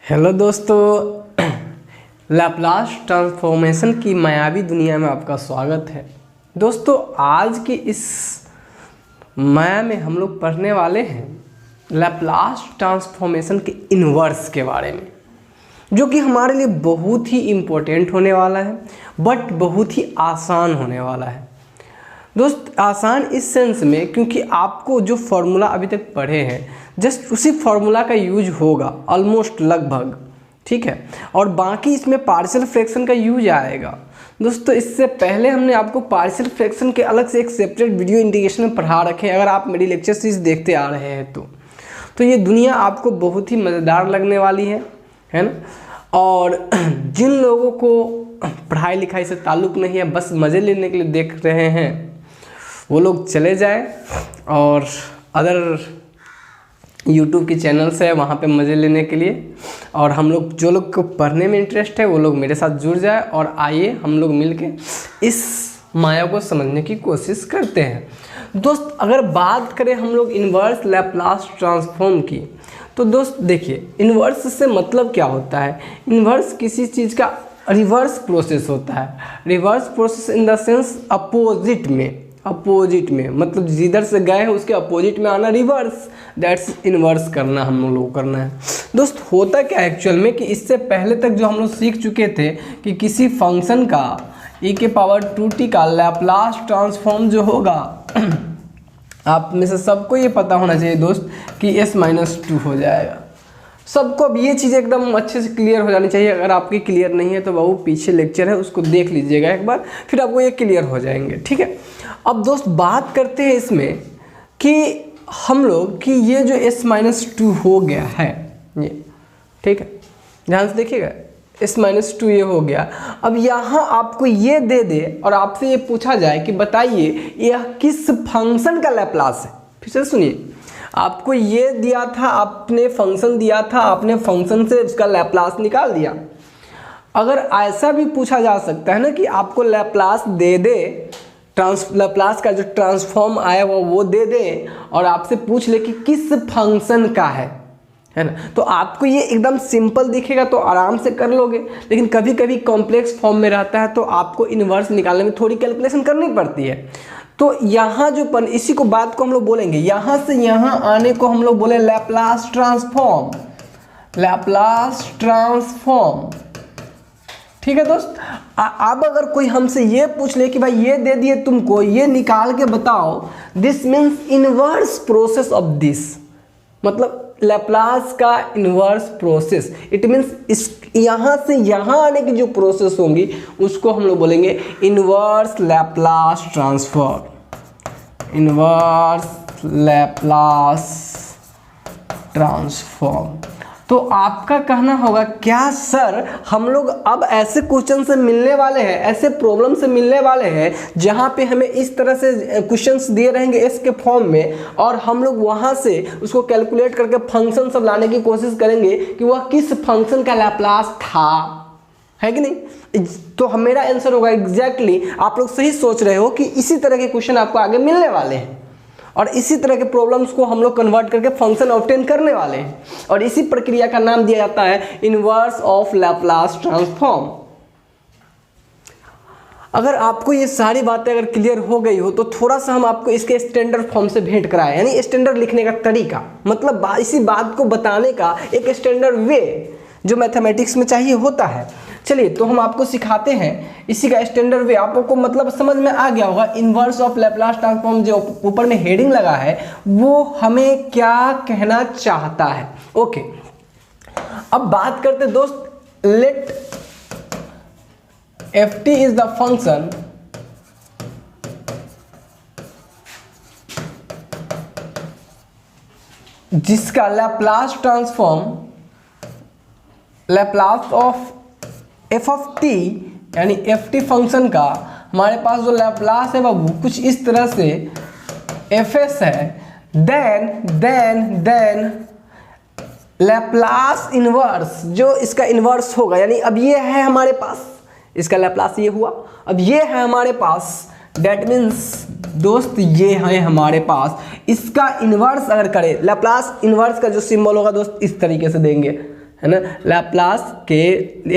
Hello दोस्तों, Laplace transformation की मायावी दुनिया में आपका स्वागत है। दोस्तों, आज की इस माया में हम लोग पढ़ने वाले हैं लैप्लास ट्रांसफॉर्मेशन के इन्वर्स के बारे में, जो कि हमारे लिए बहुत ही इम्पोर्टेंट होने वाला है, बट बहुत ही आसान होने वाला है। दोस्त, आसान इस सेंस में क्योंकि आपको जो फॉर्मूला अभी तक पढ़े हैं जस्ट उसी फॉर्मूला का यूज होगा ऑलमोस्ट लगभग, ठीक है। और बाकी इसमें पार्शियल फ्रैक्शन का यूज आएगा। दोस्तों, इससे पहले हमने आपको पार्शियल फ्रैक्शन के अलग से एक सेपरेट वीडियो इंडिकेशन में पढ़ा रखे हैं। अगर आप मेरी लेक्चर सीरीज देखते आ रहे हैं तो ये दुनिया आपको बहुत ही मज़ेदार लगने वाली है ना। और जिन लोगों को पढ़ाई लिखाई से ताल्लुक़ नहीं है, बस मज़े लेने के लिए देख रहे हैं, वो लोग चले जाएं और अदर यूट्यूब की चैनल्स है वहाँ पे मज़े लेने के लिए। और हम लोग जो लोग को पढ़ने में इंटरेस्ट है वो लोग मेरे साथ जुड़ जाए और आइए हम लोग मिलके इस माया को समझने की कोशिश करते हैं। दोस्त, अगर बात करें हम लोग इन्वर्स लैप्लास ट्रांसफॉर्म की, तो दोस्त देखिए, इन्वर्स से मतलब क्या होता है। इन्वर्स किसी चीज़ का रिवर्स प्रोसेस होता है। Reverse process in the sense opposite में मतलब जिधर से गए हैं उसके अपोजिट में आना, रिवर्स, दैट्स इन्वर्स करना हम लोग को करना है। दोस्त, होता क्या है एक्चुअल में कि इससे पहले तक जो हम लोग सीख चुके थे कि किसी फंक्शन का e⁻2t का लैप्लास ट्रांसफॉर्म जो होगा आप में से सबको ये पता होना चाहिए दोस्त कि s-2 हो जाएगा। सबको अब ये चीज़ एकदम अच्छे से क्लियर हो जानी चाहिए। अगर आपकी क्लियर नहीं है तो बाबू पीछे लेक्चर है, उसको देख लीजिएगा एक बार, फिर आपको ये क्लियर हो जाएंगे, ठीक है। अब दोस्त, बात करते हैं इसमें कि हम लोग कि ये जो s-2 हो गया है ये, ठीक है, ध्यान से देखिएगा, s-2 ये हो गया। अब यहाँ आपको ये दे दे और आपसे ये पूछा जाए कि बताइए यह किस फंक्शन का लैप्लास है। फिर से सुनिए, आपको ये दिया था, आपने फंक्शन दिया था, आपने फंक्शन से उसका लैप्लास निकाल दिया। अगर ऐसा भी पूछा जा सकता है ना कि आपको लैप्लास दे दे, लैप्लास का जो ट्रांसफॉर्म आया वो दे दे और आपसे पूछ ले कि किस फंक्शन का है ना, तो आपको ये एकदम सिंपल दिखेगा तो आराम से कर लोगे। लेकिन कभी कभी कॉम्प्लेक्स फॉर्म में रहता है तो आपको इन्वर्स निकालने में थोड़ी कैलकुलेशन करनी पड़ती है। तो यहाँ जो इसी को बात को हम लोग बोलेंगे, यहाँ से यहाँ आने को हम लोग बोले लैप्लास ट्रांसफॉर्म, लैप्लास ट्रांसफॉर्म, ठीक है दोस्त। अब अगर कोई हमसे ये पूछ ले कि भाई ये दे दिए तुमको, ये निकाल के बताओ, this means inverse process of this, मतलब लैप्लास का इन्वर्स प्रोसेस। इट मीन्स इस यहाँ से यहाँ आने की जो प्रोसेस होंगी उसको हम लोग बोलेंगे inverse Laplace transform, inverse Laplace transform. तो आपका कहना होगा क्या सर, हम लोग अब ऐसे क्वेश्चन से मिलने वाले हैं, ऐसे प्रॉब्लम से मिलने वाले हैं जहां पे हमें इस तरह से क्वेश्चंस दिए रहेंगे एस के फॉर्म में, और हम लोग वहां से उसको कैलकुलेट करके फंक्शन सब लाने की कोशिश करेंगे कि वह किस फंक्शन का लैप्लास था, है कि नहीं। तो मेरा आंसर होगा एग्जैक्टली, आप लोग सही सोच रहे हो कि इसी तरह के क्वेश्चन आपको आगे मिलने वाले हैं और इसी तरह के प्रॉब्लम्स को हम लोग कन्वर्ट करके फंक्शन ऑब्टेन करने वाले हैं। और इसी प्रक्रिया का नाम दिया जाता है इन्वर्स ऑफ लैप्लास ट्रांसफॉर्म। अगर आपको ये सारी बातें अगर क्लियर हो गई हो तो थोड़ा सा हम आपको इसके स्टैंडर्ड फॉर्म से भेंट कराएं, यानी स्टैंडर्ड लिखने का तरीका, मतलब इसी बात को बताने का एक स्टैंडर्ड वे जो मैथमेटिक्स में चाहिए होता है। चलिए, तो हम आपको सिखाते हैं इसी का स्टैंडर्ड वे। आपको मतलब समझ में आ गया होगा इन्वर्स ऑफ लैप्लास ट्रांसफॉर्म जो ऊपर में हेडिंग लगा है वो हमें क्या कहना चाहता है। ओके, अब बात करते दोस्त, let ft is the function जिसका Laplace transform Laplace of F of T, यानी एफ टी फंक्शन का हमारे पास जो लैप्लास है बाबू कुछ इस तरह से एफ एस है, देन लैप्लास इन्वर्स जो इसका इन्वर्स होगा, यानी अब ये है हमारे पास, इसका लैप्लास ये हुआ, अब ये है हमारे पास, डेट मीन्स दोस्त ये है हमारे पास, इसका इन्वर्स अगर करें, लैप्लास इन्वर्स का जो सिंबल होगा दोस्त इस तरीके से देंगे, है ना, लैप्लास के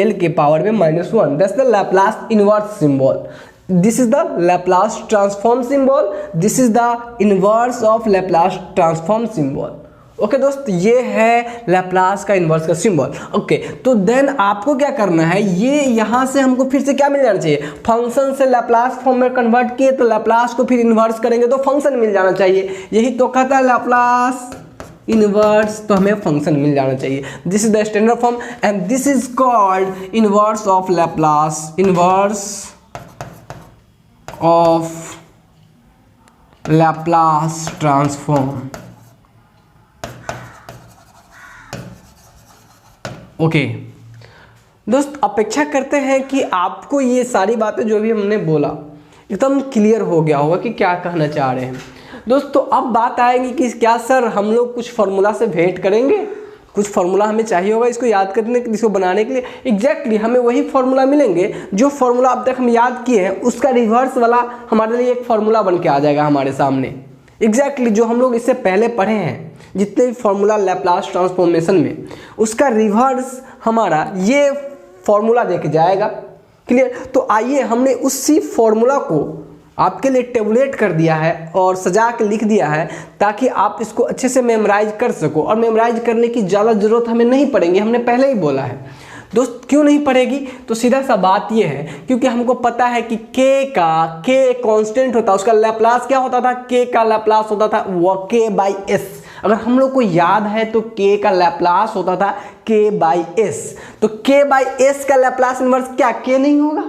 एल के पावर में -1, that's the Laplace inverse symbol. This is the Laplace transform symbol, this is the inverse of Laplace transform symbol. Okay दोस्त, ये है लैप्लास का इन्वर्स का सिंबल। ओके, तो देन आपको क्या करना है, ये यहाँ से हमको फिर से क्या मिल जाना चाहिए, फंक्शन से लैप्लास फॉर्म में कन्वर्ट किए तो लैप्लास को फिर इन्वर्स करेंगे तो फंक्शन मिल जाना चाहिए। यही तो कहता है लैप्लास इनवर्स, तो हमें फंक्शन मिल जाना चाहिए। This is the standard form and this is called inverse of Laplace, inverse of Laplace transform. Okay दोस्त, अपेक्षा करते हैं कि आपको ये सारी बातें जो भी हमने बोला एकदम क्लियर हो गया होगा कि क्या कहना चाह रहे हैं। दोस्तों अब बात आएगी कि क्या सर हम लोग कुछ फार्मूला से भेंट करेंगे, कुछ फार्मूला हमें चाहिए होगा इसको याद करने के लिए, इसको बनाने के लिए। एग्जैक्टली हमें वही फार्मूला मिलेंगे जो फार्मूला अब तक हम याद किए हैं, उसका रिवर्स वाला हमारे लिए एक फार्मूला बन के आ जाएगा हमारे सामने। एग्जैक्टली जो हम लोग इससे पहले पढ़े हैं जितने भी फार्मूला लैप्लास ट्रांसफॉर्मेशन में, उसका रिवर्स हमारा ये फार्मूला देके जाएगा। क्लियर? तो आइए, हमने उसी फार्मूला को आपके लिए टेबुलेट कर दिया है और सजा के लिख दिया है ताकि आप इसको अच्छे से मेमोराइज कर सको। और मेमोराइज करने की ज़्यादा ज़रूरत हमें नहीं पड़ेगी, हमने पहले ही बोला है। दोस्त क्यों नहीं पड़ेगी, तो सीधा सा बात ये है क्योंकि हमको पता है कि के कांस्टेंट होता है, उसका लैप्लास क्या होता था, के का लैप्लास होता था वो k/s। अगर हम लोग को याद है तो k का लैप्लास होता था k/s, तो k/s का लैप्लास इनवर्स क्या k नहीं होगा।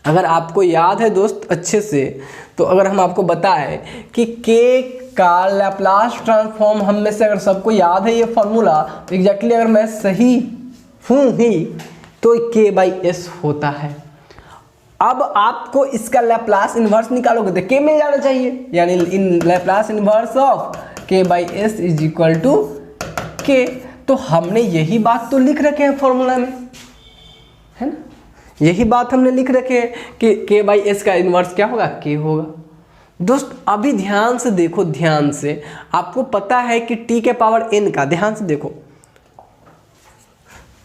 अगर आपको याद है दोस्त अच्छे से, तो अगर हम आपको बताएं कि k का लैप्लास ट्रांसफॉर्म हम में से अगर सबको याद है ये फॉर्मूला, तो एग्जैक्टली अगर मैं सही हूँ ही तो k/s होता है। अब आपको इसका लैप्लास इन्वर्स निकालोगे तो k मिल जाना चाहिए, यानी इन Laplace inverse of k/s is equal to k। तो हमने यही बात तो लिख रखे हैं फॉर्मूला में, है ना, यही बात हमने लिख रखे हैं कि k/s का इन्वर्स क्या होगा, k होगा। दोस्त अभी ध्यान से देखो, ध्यान से, आपको पता है कि t के पावर n का, ध्यान से देखो,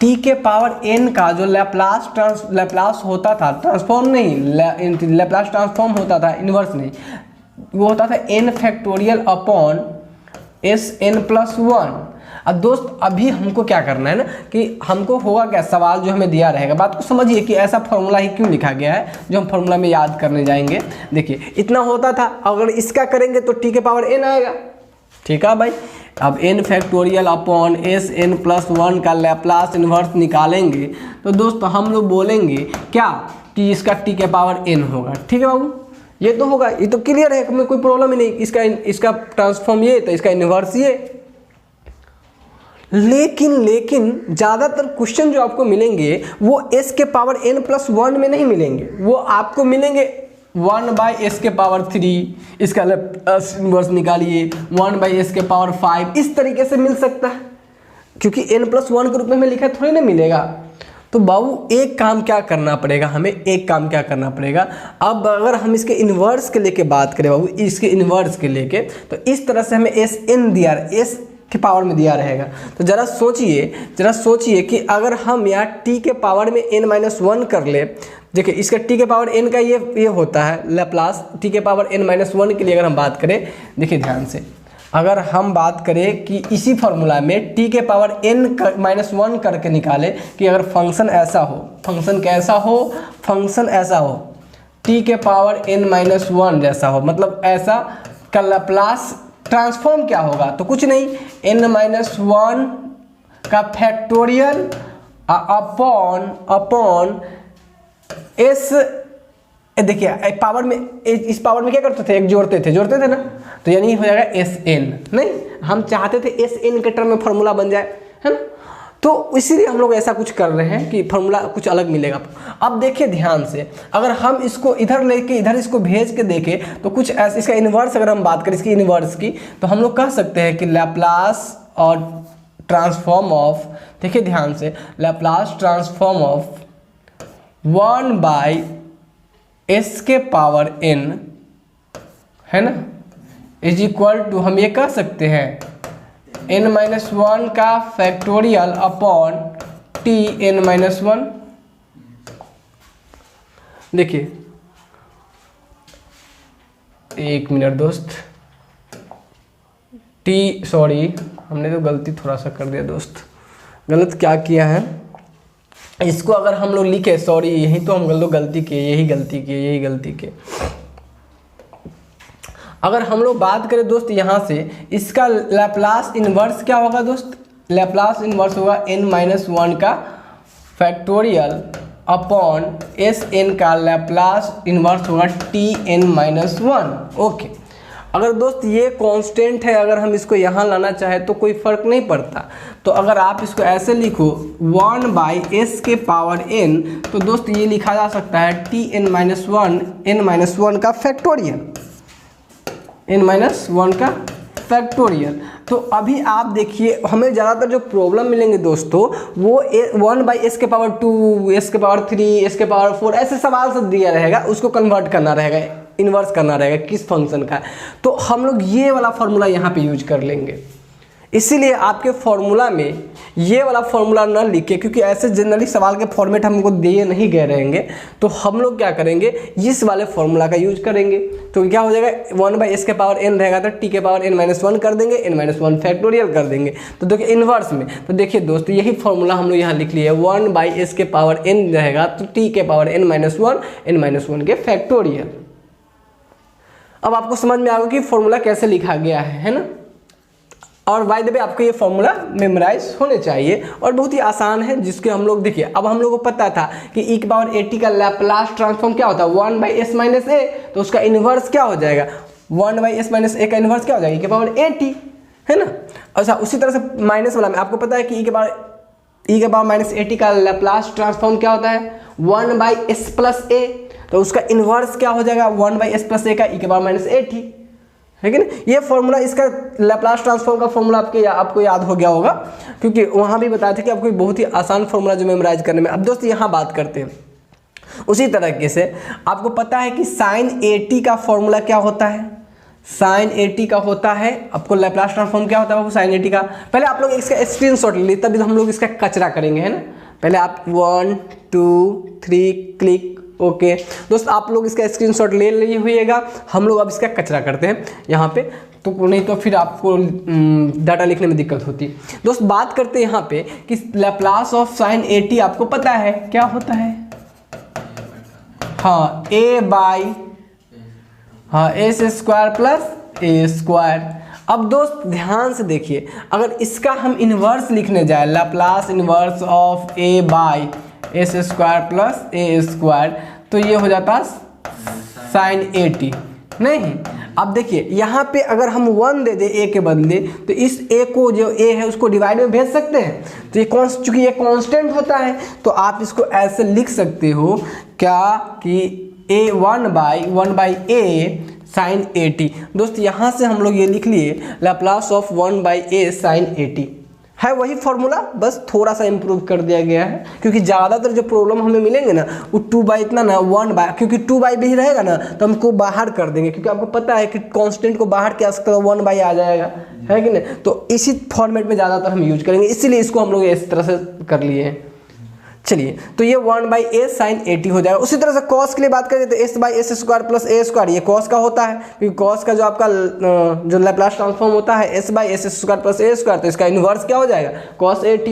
t के पावर n का जो लैप्लास होता था, ट्रांसफॉर्म नहीं, लैप्लास ट्रांसफॉर्म होता था, इन्वर्स नहीं, वो होता था n फैक्टोरियल अपॉन Sn+1। अब दोस्त अभी हमको क्या करना है ना कि हमको होगा क्या, सवाल जो हमें दिया रहेगा, बात को समझिए कि ऐसा फॉर्मूला ही क्यों लिखा गया है जो हम फॉर्मूला में याद करने जाएंगे। देखिए इतना होता था, अगर इसका करेंगे तो t के पावर n आएगा, ठीक है भाई। अब n फैक्टोरियल अपॉन Sn+1 का लैप्लास इन्वर्स निकालेंगे तो दोस्त हम लोग बोलेंगे क्या कि इसका t के पावर n होगा। ठीक है बाबू, ये तो होगा, ये तो क्लियर है, हमें कोई प्रॉब्लम ही नहीं। इसका ट्रांसफॉर्म ये तो इसका इन्वर्स ये। लेकिन ज़्यादातर क्वेश्चन जो आपको मिलेंगे वो s के पावर n+1 में नहीं मिलेंगे, वो आपको मिलेंगे 1/s के पावर 3, इसका इन्वर्स निकालिए 1/s के पावर 5, इस तरीके से मिल सकता है, क्योंकि n+1 के रूप में हमें लिखा थोड़ी ना मिलेगा। तो बाबू एक काम क्या करना पड़ेगा, हमें एक काम क्या करना पड़ेगा, अब अगर हम इसके इन्वर्स के लेके बात करें बाबू, इसके इन्वर्स के लेके, तो इस तरह से हमें Sn दिया, s के पावर में दिया रहेगा। तो जरा सोचिए कि अगर हम यहाँ t के पावर में n-1 कर ले, देखिए इसका t के पावर n का ये होता है लैप्लास, t के पावर n-1 के लिए अगर हम बात करें, देखिए ध्यान से, अगर हम बात करें कि इसी फॉर्मूला में t के पावर n-1 करके निकाले कि अगर फंक्शन ऐसा हो, फंक्शन कैसा हो, फंक्शन ऐसा हो, t के पावर n-1 जैसा हो, मतलब ऐसा का लैप्लास ट्रांसफॉर्म क्या होगा, तो कुछ नहीं, n-1 का फैक्टोरियल अपॉन s। देखिए पावर में, इस पावर में क्या करते थे, एक जोड़ते थे ना, तो यानी हो जाएगा Sn। नहीं, हम चाहते थे Sn के टर्म में फॉर्मूला बन जाए, है ना, तो इसीलिए हम लोग ऐसा कुछ कर रहे हैं कि फॉर्मूला कुछ अलग मिलेगा। अब देखिए ध्यान से, अगर हम इसको इधर लेके इधर इसको भेज के देखें तो कुछ ऐसा, इसका इन्वर्स अगर हम बात करें इसकी इन्वर्स की, तो हम लोग कह सकते हैं कि लैप्लास और ट्रांसफॉर्म ऑफ, देखिए ध्यान से, लैप्लास ट्रांसफॉर्म ऑफ 1/s के पावर n, है ना, इज इक्वल टू, हम ये कह सकते हैं n-1 का फैक्टोरियल अपॉन Tn-1। देखिए एक मिनट दोस्त, सॉरी हमने तो गलती थोड़ा सा कर दिया दोस्त, गलत क्या किया है, इसको अगर हम लोग लिखे, सॉरी यही तो हम लोग गलती किए, यही गलती किए। अगर हम लोग बात करें दोस्त यहाँ से, इसका लैप्लास इन्वर्स क्या होगा दोस्त, लैप्लास इन्वर्स होगा n-1 का फैक्टोरियल अपॉन Sn का लैप्लास इन्वर्स होगा Tn-1। ओके, अगर दोस्त ये कांस्टेंट है, अगर हम इसको यहाँ लाना चाहे तो कोई फ़र्क नहीं पड़ता। तो अगर आप इसको ऐसे लिखो 1/s के पावर n, तो दोस्त ये लिखा जा सकता है Tn-1 n-1 का फैक्टोरियल, n-1 का फैक्टोरियल। तो अभी आप देखिए हमें ज़्यादातर जो प्रॉब्लम मिलेंगे दोस्तों वो 1/s के पावर 2, s के पावर 3, s के पावर 4 ऐसे सवाल सब दिया रहेगा, उसको कन्वर्ट करना रहेगा, इन्वर्स करना रहेगा किस फंक्शन का। तो हम लोग ये वाला फार्मूला यहाँ पे यूज कर लेंगे। इसीलिए आपके फॉर्मूला में ये वाला फॉर्मूला ना लिखे, क्योंकि ऐसे जनरली सवाल के फॉर्मेट हमको दिए नहीं गए रहेंगे। तो हम लोग क्या करेंगे, इस वाले फॉर्मूला का यूज करेंगे। तो क्या हो जाएगा, 1/s के पावर n रहेगा तो t के पावर n-1 कर देंगे, n-1 फैक्टोरियल कर देंगे। तो देखिए इन्वर्स में, तो देखिए दोस्तों यही फॉर्मूला हम लोग यहाँ लिख लिए, 1/s के पावर n रहेगा तो t के पावर n-1 के फैक्टोरियल। अब आपको समझ में आएगा कि फॉर्मूला कैसे लिखा गया है ना। और बाय द वे आपको ये फॉर्मूला मेमोराइज होने चाहिए और बहुत ही आसान है, जिसके हम लोग देखिए अब हम लोग को पता था कि e की पावर at का लैप्लास ट्रांसफॉर्म क्या होता है, 1/s माइनस a, तो उसका इन्वर्स क्या हो जाएगा, 1/s माइनस a का इन्वर्स क्या हो जाएगा, e की पावर at, है ना। अच्छा उसी तरह से माइनस वाला में आपको पता है कि e के पावर माइनस at का लैप्लास ट्रांसफॉर्म क्या होता है, 1/s प्लस a, तो उसका इन्वर्स क्या हो जाएगा, 1/s प्लस a का e के पावर माइनस at, है कि नहीं। ये फॉर्मूला, इसका लैप्लास ट्रांसफॉर्म का फॉर्मूला आपको याद हो गया होगा, क्योंकि वहाँ भी बताया था कि आपको बहुत ही आसान फॉर्मूला जो मेमोराइज करने में। अब दोस्त यहाँ बात करते हैं उसी तरीके से, आपको पता है कि साइन at का फॉर्मूला क्या होता है, साइन at का होता है, आपको लैप्लास ट्रांसफॉर्म क्या होता है वो साइन at का। पहले आप लोग इसका स्क्रीनशॉट ले लीजिए, तभी हम लोग इसका कचरा करेंगे, है ना। पहले आप 1 2 3 क्लिक, ओके दोस्त आप लोग इसका स्क्रीनशॉट ले लिए हुईएगा। हम लोग अब इसका कचरा करते हैं यहाँ पे, तो नहीं तो फिर आपको डाटा लिखने में दिक्कत होती है। दोस्त बात करते हैं यहाँ पे कि लैप्लास ऑफ साइन at आपको पता है क्या होता है, हाँ s square plus a square. अब दोस्त ध्यान से देखिए, अगर इसका हम इन्वर्स लिखने जाए, Laplace inverse of a/s square plus a square, तो ये हो जाता साइन at, नहीं। अब देखिए यहाँ पे अगर हम 1 दे दे a के बदले, तो इस a को जो a है उसको डिवाइड में भेज सकते हैं। तो ये चूंकि ये कांस्टेंट होता है, तो आप इसको ऐसे लिख सकते हो क्या कि a1/a साइन at। दोस्त यहाँ से हम लोग ये लिख लिए Laplace of 1/a sign at, है वही फॉर्मूला, बस थोड़ा सा इम्प्रूव कर दिया गया है। क्योंकि ज़्यादातर जो प्रॉब्लम हमें मिलेंगे ना वो 2/, इतना ना 1/, क्योंकि 2/, भी रहेगा ना तो हमको बाहर कर देंगे, क्योंकि आपको पता है कि कांस्टेंट को बाहर क्या सकता है, 1/, आ जाएगा, है कि नहीं। तो इसी फॉर्मेट में ज़्यादातर हम यूज करेंगे, इसीलिए इसको हम लोग इस तरह से कर लिए हैं। चलिए तो ये 1/a साइन at हो जाएगा। उसी तरह से cos के लिए बात करें तो s/s square plus a square, ये cos का होता है, क्योंकि cos का जो आपका जो लैप्लास ट्रांसफॉर्म होता है s/s square plus a square, तो इसका इन्वर्स क्या हो जाएगा, cos at।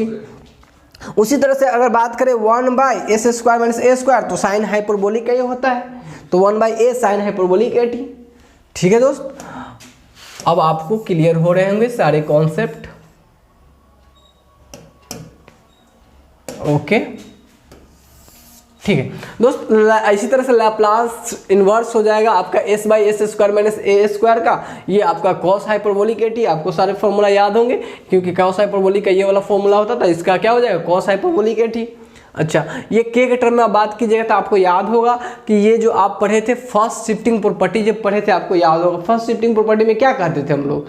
उसी तरह से अगर बात करें 1/s square minus a square, तो साइन हाइपरबोलिक का ये होता है, तो 1/a साइन हाइपरबोलिक at। ठीक है दोस्त, अब आपको क्लियर हो रहे होंगे सारे कॉन्सेप्ट, ओके ठीक है दोस्त। इसी तरह से लैप्लास इन्वर्स हो जाएगा आपका s/s square minus a square का, ये आपका cos हाइपरबोलिक at। आपको सारे फॉर्मूला याद होंगे, क्योंकि cos हाइपरबोलिक का ये वाला फॉर्मूला होता था, इसका क्या हो जाएगा, cos हाइपरबोलिक at। अच्छा ये k के टर्म में आप बात कीजिएगा तो आपको याद होगा कि ये जो आप पढ़े थे फर्स्ट शिफ्टिंग प्रॉपर्टी, जब पढ़े थे आपको याद होगा फर्स्ट शिफ्टिंग प्रॉपर्टी में क्या कहते थे हम लोग,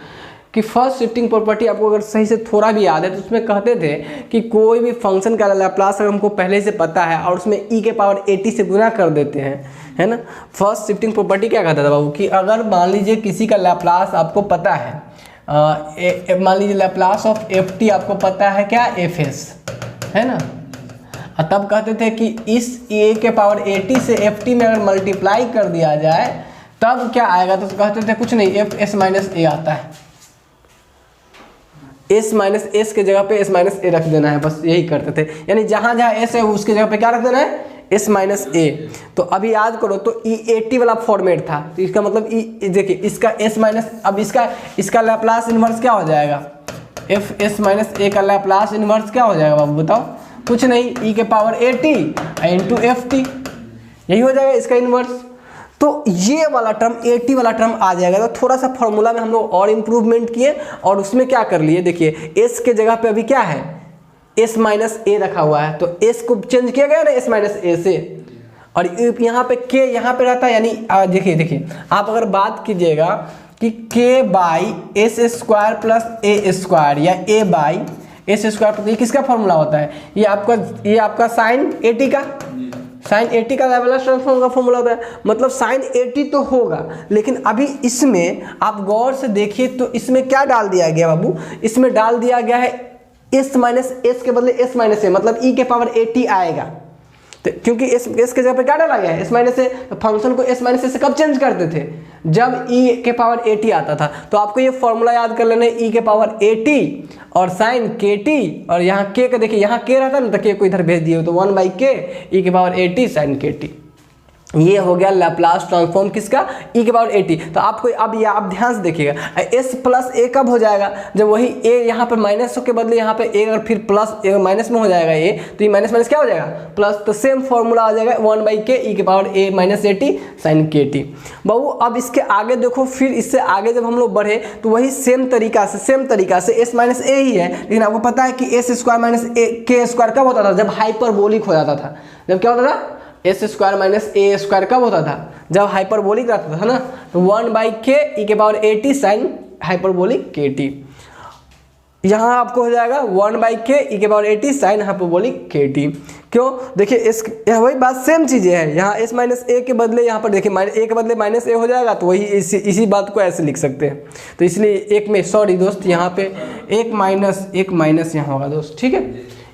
कि फर्स्ट शिफ्टिंग प्रॉपर्टी आपको अगर सही से थोड़ा भी याद है तो उसमें कहते थे कि कोई भी फंक्शन का लैप्लास अगर हमको पहले से पता है और उसमें e के पावर at से गुना कर देते हैं, है ना। फर्स्ट शिफ्टिंग प्रॉपर्टी क्या कहता था बाबू, कि अगर मान लीजिए किसी का लैप्लास आपको पता है, मान लीजिए लैप्लास ऑफ एफ टी आपको पता है क्या, एफ एस है ना। और तब कहते थे कि इस ए के पावर ए टी से एफ टी में अगर मल्टीप्लाई कर दिया जाए तब क्या आएगा, तो कहते थे कुछ नहीं, एफ एस माइनस ए आता है। एस माइनस एस के जगह पे एस माइनस ए रख देना है, बस यही करते थे। यानी जहाँ जहाँ एस है उसके जगह पे क्या रख देना है, एस माइनस ए। तो अभी याद करो तो ई ए टी वाला फॉर्मेट था, तो इसका मतलब ई, देखिए इसका एस माइनस, अब इसका लैप्लास इन्वर्स क्या हो जाएगा, एफ एस माइनस ए का लैप्लास इन्वर्स क्या हो जाएगा बाबू बताओ, कुछ नहीं, ई के power A T into F T, यही हो जाएगा इसका इन्वर्स। तो ये वाला टर्म ए टी वाला टर्म आ जाएगा। तो थोड़ा सा फॉर्मूला में हम लोग और इम्प्रूवमेंट किए और उसमें क्या कर लिए, देखिए एस के जगह पे अभी क्या है, एस माइनस ए रखा हुआ है, तो एस को चेंज किया गया ना एस माइनस ए से, और यहाँ पे के यहाँ पे रहता है। यानी देखिए आप अगर बात कीजिएगा कि के by S square plus A square या ए बाई एस स्क्वायर, ये किसका फॉर्मूला होता है, ये आपका साइन ए टी का, साइन 80 का लैप्लास ट्रांसफॉर्म का फॉर्मूला होता है। मतलब साइन 80 तो होगा, लेकिन अभी इसमें आप गौर से देखिए तो इसमें क्या डाल दिया गया बाबू, इसमें डाल दिया गया है एस माइनस एस के बदले एस माइनस ए, मतलब ई के पावर 80 आएगा। तो क्योंकि एस के जगह पे क्या डाला गया है, एस माइनस ए, तो फंक्शन को एस माइनस ए से कब चेंज करते थे, जब ई के पावर 80 आता था। तो आपको ये फॉर्मूला याद कर लेना है, ई के पावर 80 और साइन के टी, और यहाँ के का देखिए यहाँ के रहता है ना, तो के को इधर भेज दिए तो 1/k ई के पावर 80 साइन के टी। ये हो गया लैप्लास ट्रांसफॉर्म किसका, ई के पावर 80। तो आपको अब ये आप ध्यान से देखिएगा, एस प्लस ए कब हो जाएगा, जब वही ए यहाँ पर माइनस के बदले यहाँ पे ए और फिर प्लस ए माइनस में हो जाएगा ए, तो ये माइनस माइनस क्या हो जाएगा प्लस, तो सेम फॉर्मूला आ जाएगा 1/k ई के पावर ए माइनस 80 साइन के टी। बाबू अब इसके आगे देखो, फिर इससे आगे जब हम लोग बढ़े तो वही सेम तरीका से एस माइनस ए ही है, लेकिन आपको पता है कि एस स्क्वायर माइनस ए के स्क्वायर कब होता था, जब हाइपरबोलिक हो जाता था। जब क्या होता था, एस स्क्वायर माइनस ए स्क्वायर कब होता था, जब हाइपरबोलिक रहता था ना, तो 1/k ई के पावर 80 साइन हाइपरबोलिक के टी। यहाँ आपको हो जाएगा 1/k ई के पावर 80 साइन हाइपरबोलिक के टी। क्यों, देखिए इस वही बात सेम चीज़ें हैं, यहाँ एस माइनस ए के बदले यहाँ पर देखिए ए के बदले माइनस ए हो जाएगा, तो वही इसी बात को ऐसे लिख सकते हैं। तो इसलिए एक में सॉरी दोस्त, यहाँ पे एक माइनस यहाँ होगा दोस्त, ठीक है,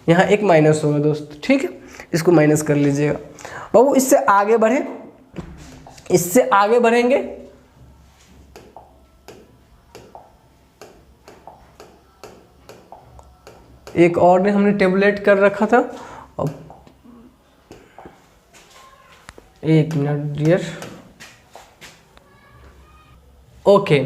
यहाँ एक माइनस होगा दोस्त, ठीक है, इसको माइनस कर लीजिएगा। बाबू इससे आगे बढ़ेंगे, एक और ने हमने टेबलेट कर रखा था, अब एक मिनट डियर, ओके।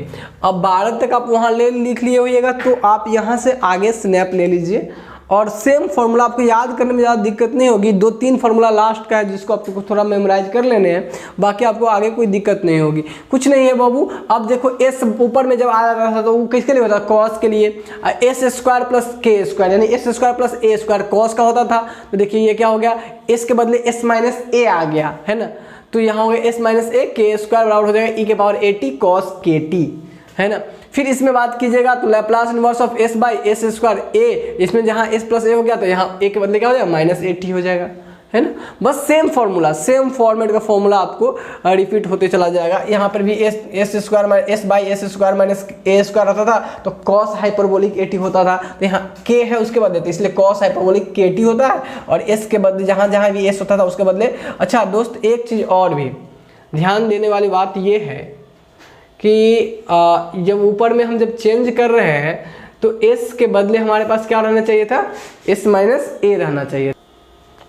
अब 12 तक आप वहाँ लिख लिए होइएगा, तो आप यहाँ से आगे स्नैप ले लीजिए, और सेम फॉर्मूला आपको याद करने में ज़्यादा दिक्कत नहीं होगी। 2-3 फार्मूला लास्ट का है जिसको आपको थोड़ा मेमोराइज कर लेने हैं, बाकी आपको आगे कोई दिक्कत नहीं होगी। कुछ नहीं है बाबू, अब देखो एस ऊपर में जब आ रहा था तो वो किसके लिए होता था, कॉस के लिए, S square plus K square, यानी S square plus A square cos का होता था। तो देखिए ये क्या हो गया, एस के बदले एस माइनस ए आ गया है ना, तो यहाँ हो गया एस माइनस ए के स्क्वायर बराबर हो जाएगा ई के पावर 80 कॉस के टी, है ना। फिर इसमें बात कीजिएगा तो Laplace inverse of S by S square A, इसमें जहाँ एस प्लस ए हो गया तो यहाँ ए के बदले क्या हो जाएगा माइनस 80 हो जाएगा, है ना। बस सेम फॉर्मूला, सेम फॉर्मेट का फॉर्मूला आपको रिपीट होते चला जाएगा। यहाँ पर भी S square S by S square minus A square रहता था, तो कॉस हाइपरबोलिक 80 होता था, तो यहाँ के है उसके बदले, तो इसलिए कॉस हाइपरबोलिक के टी होता है, और एस के बदले जहाँ जहाँ भी एस होता था उसके बदले। अच्छा दोस्त, एक चीज़ और भी ध्यान देने वाली बात ये है कि जब ऊपर में हम जब चेंज कर रहे हैं तो s के बदले हमारे पास क्या रहना चाहिए था, s माइनस ए रहना चाहिए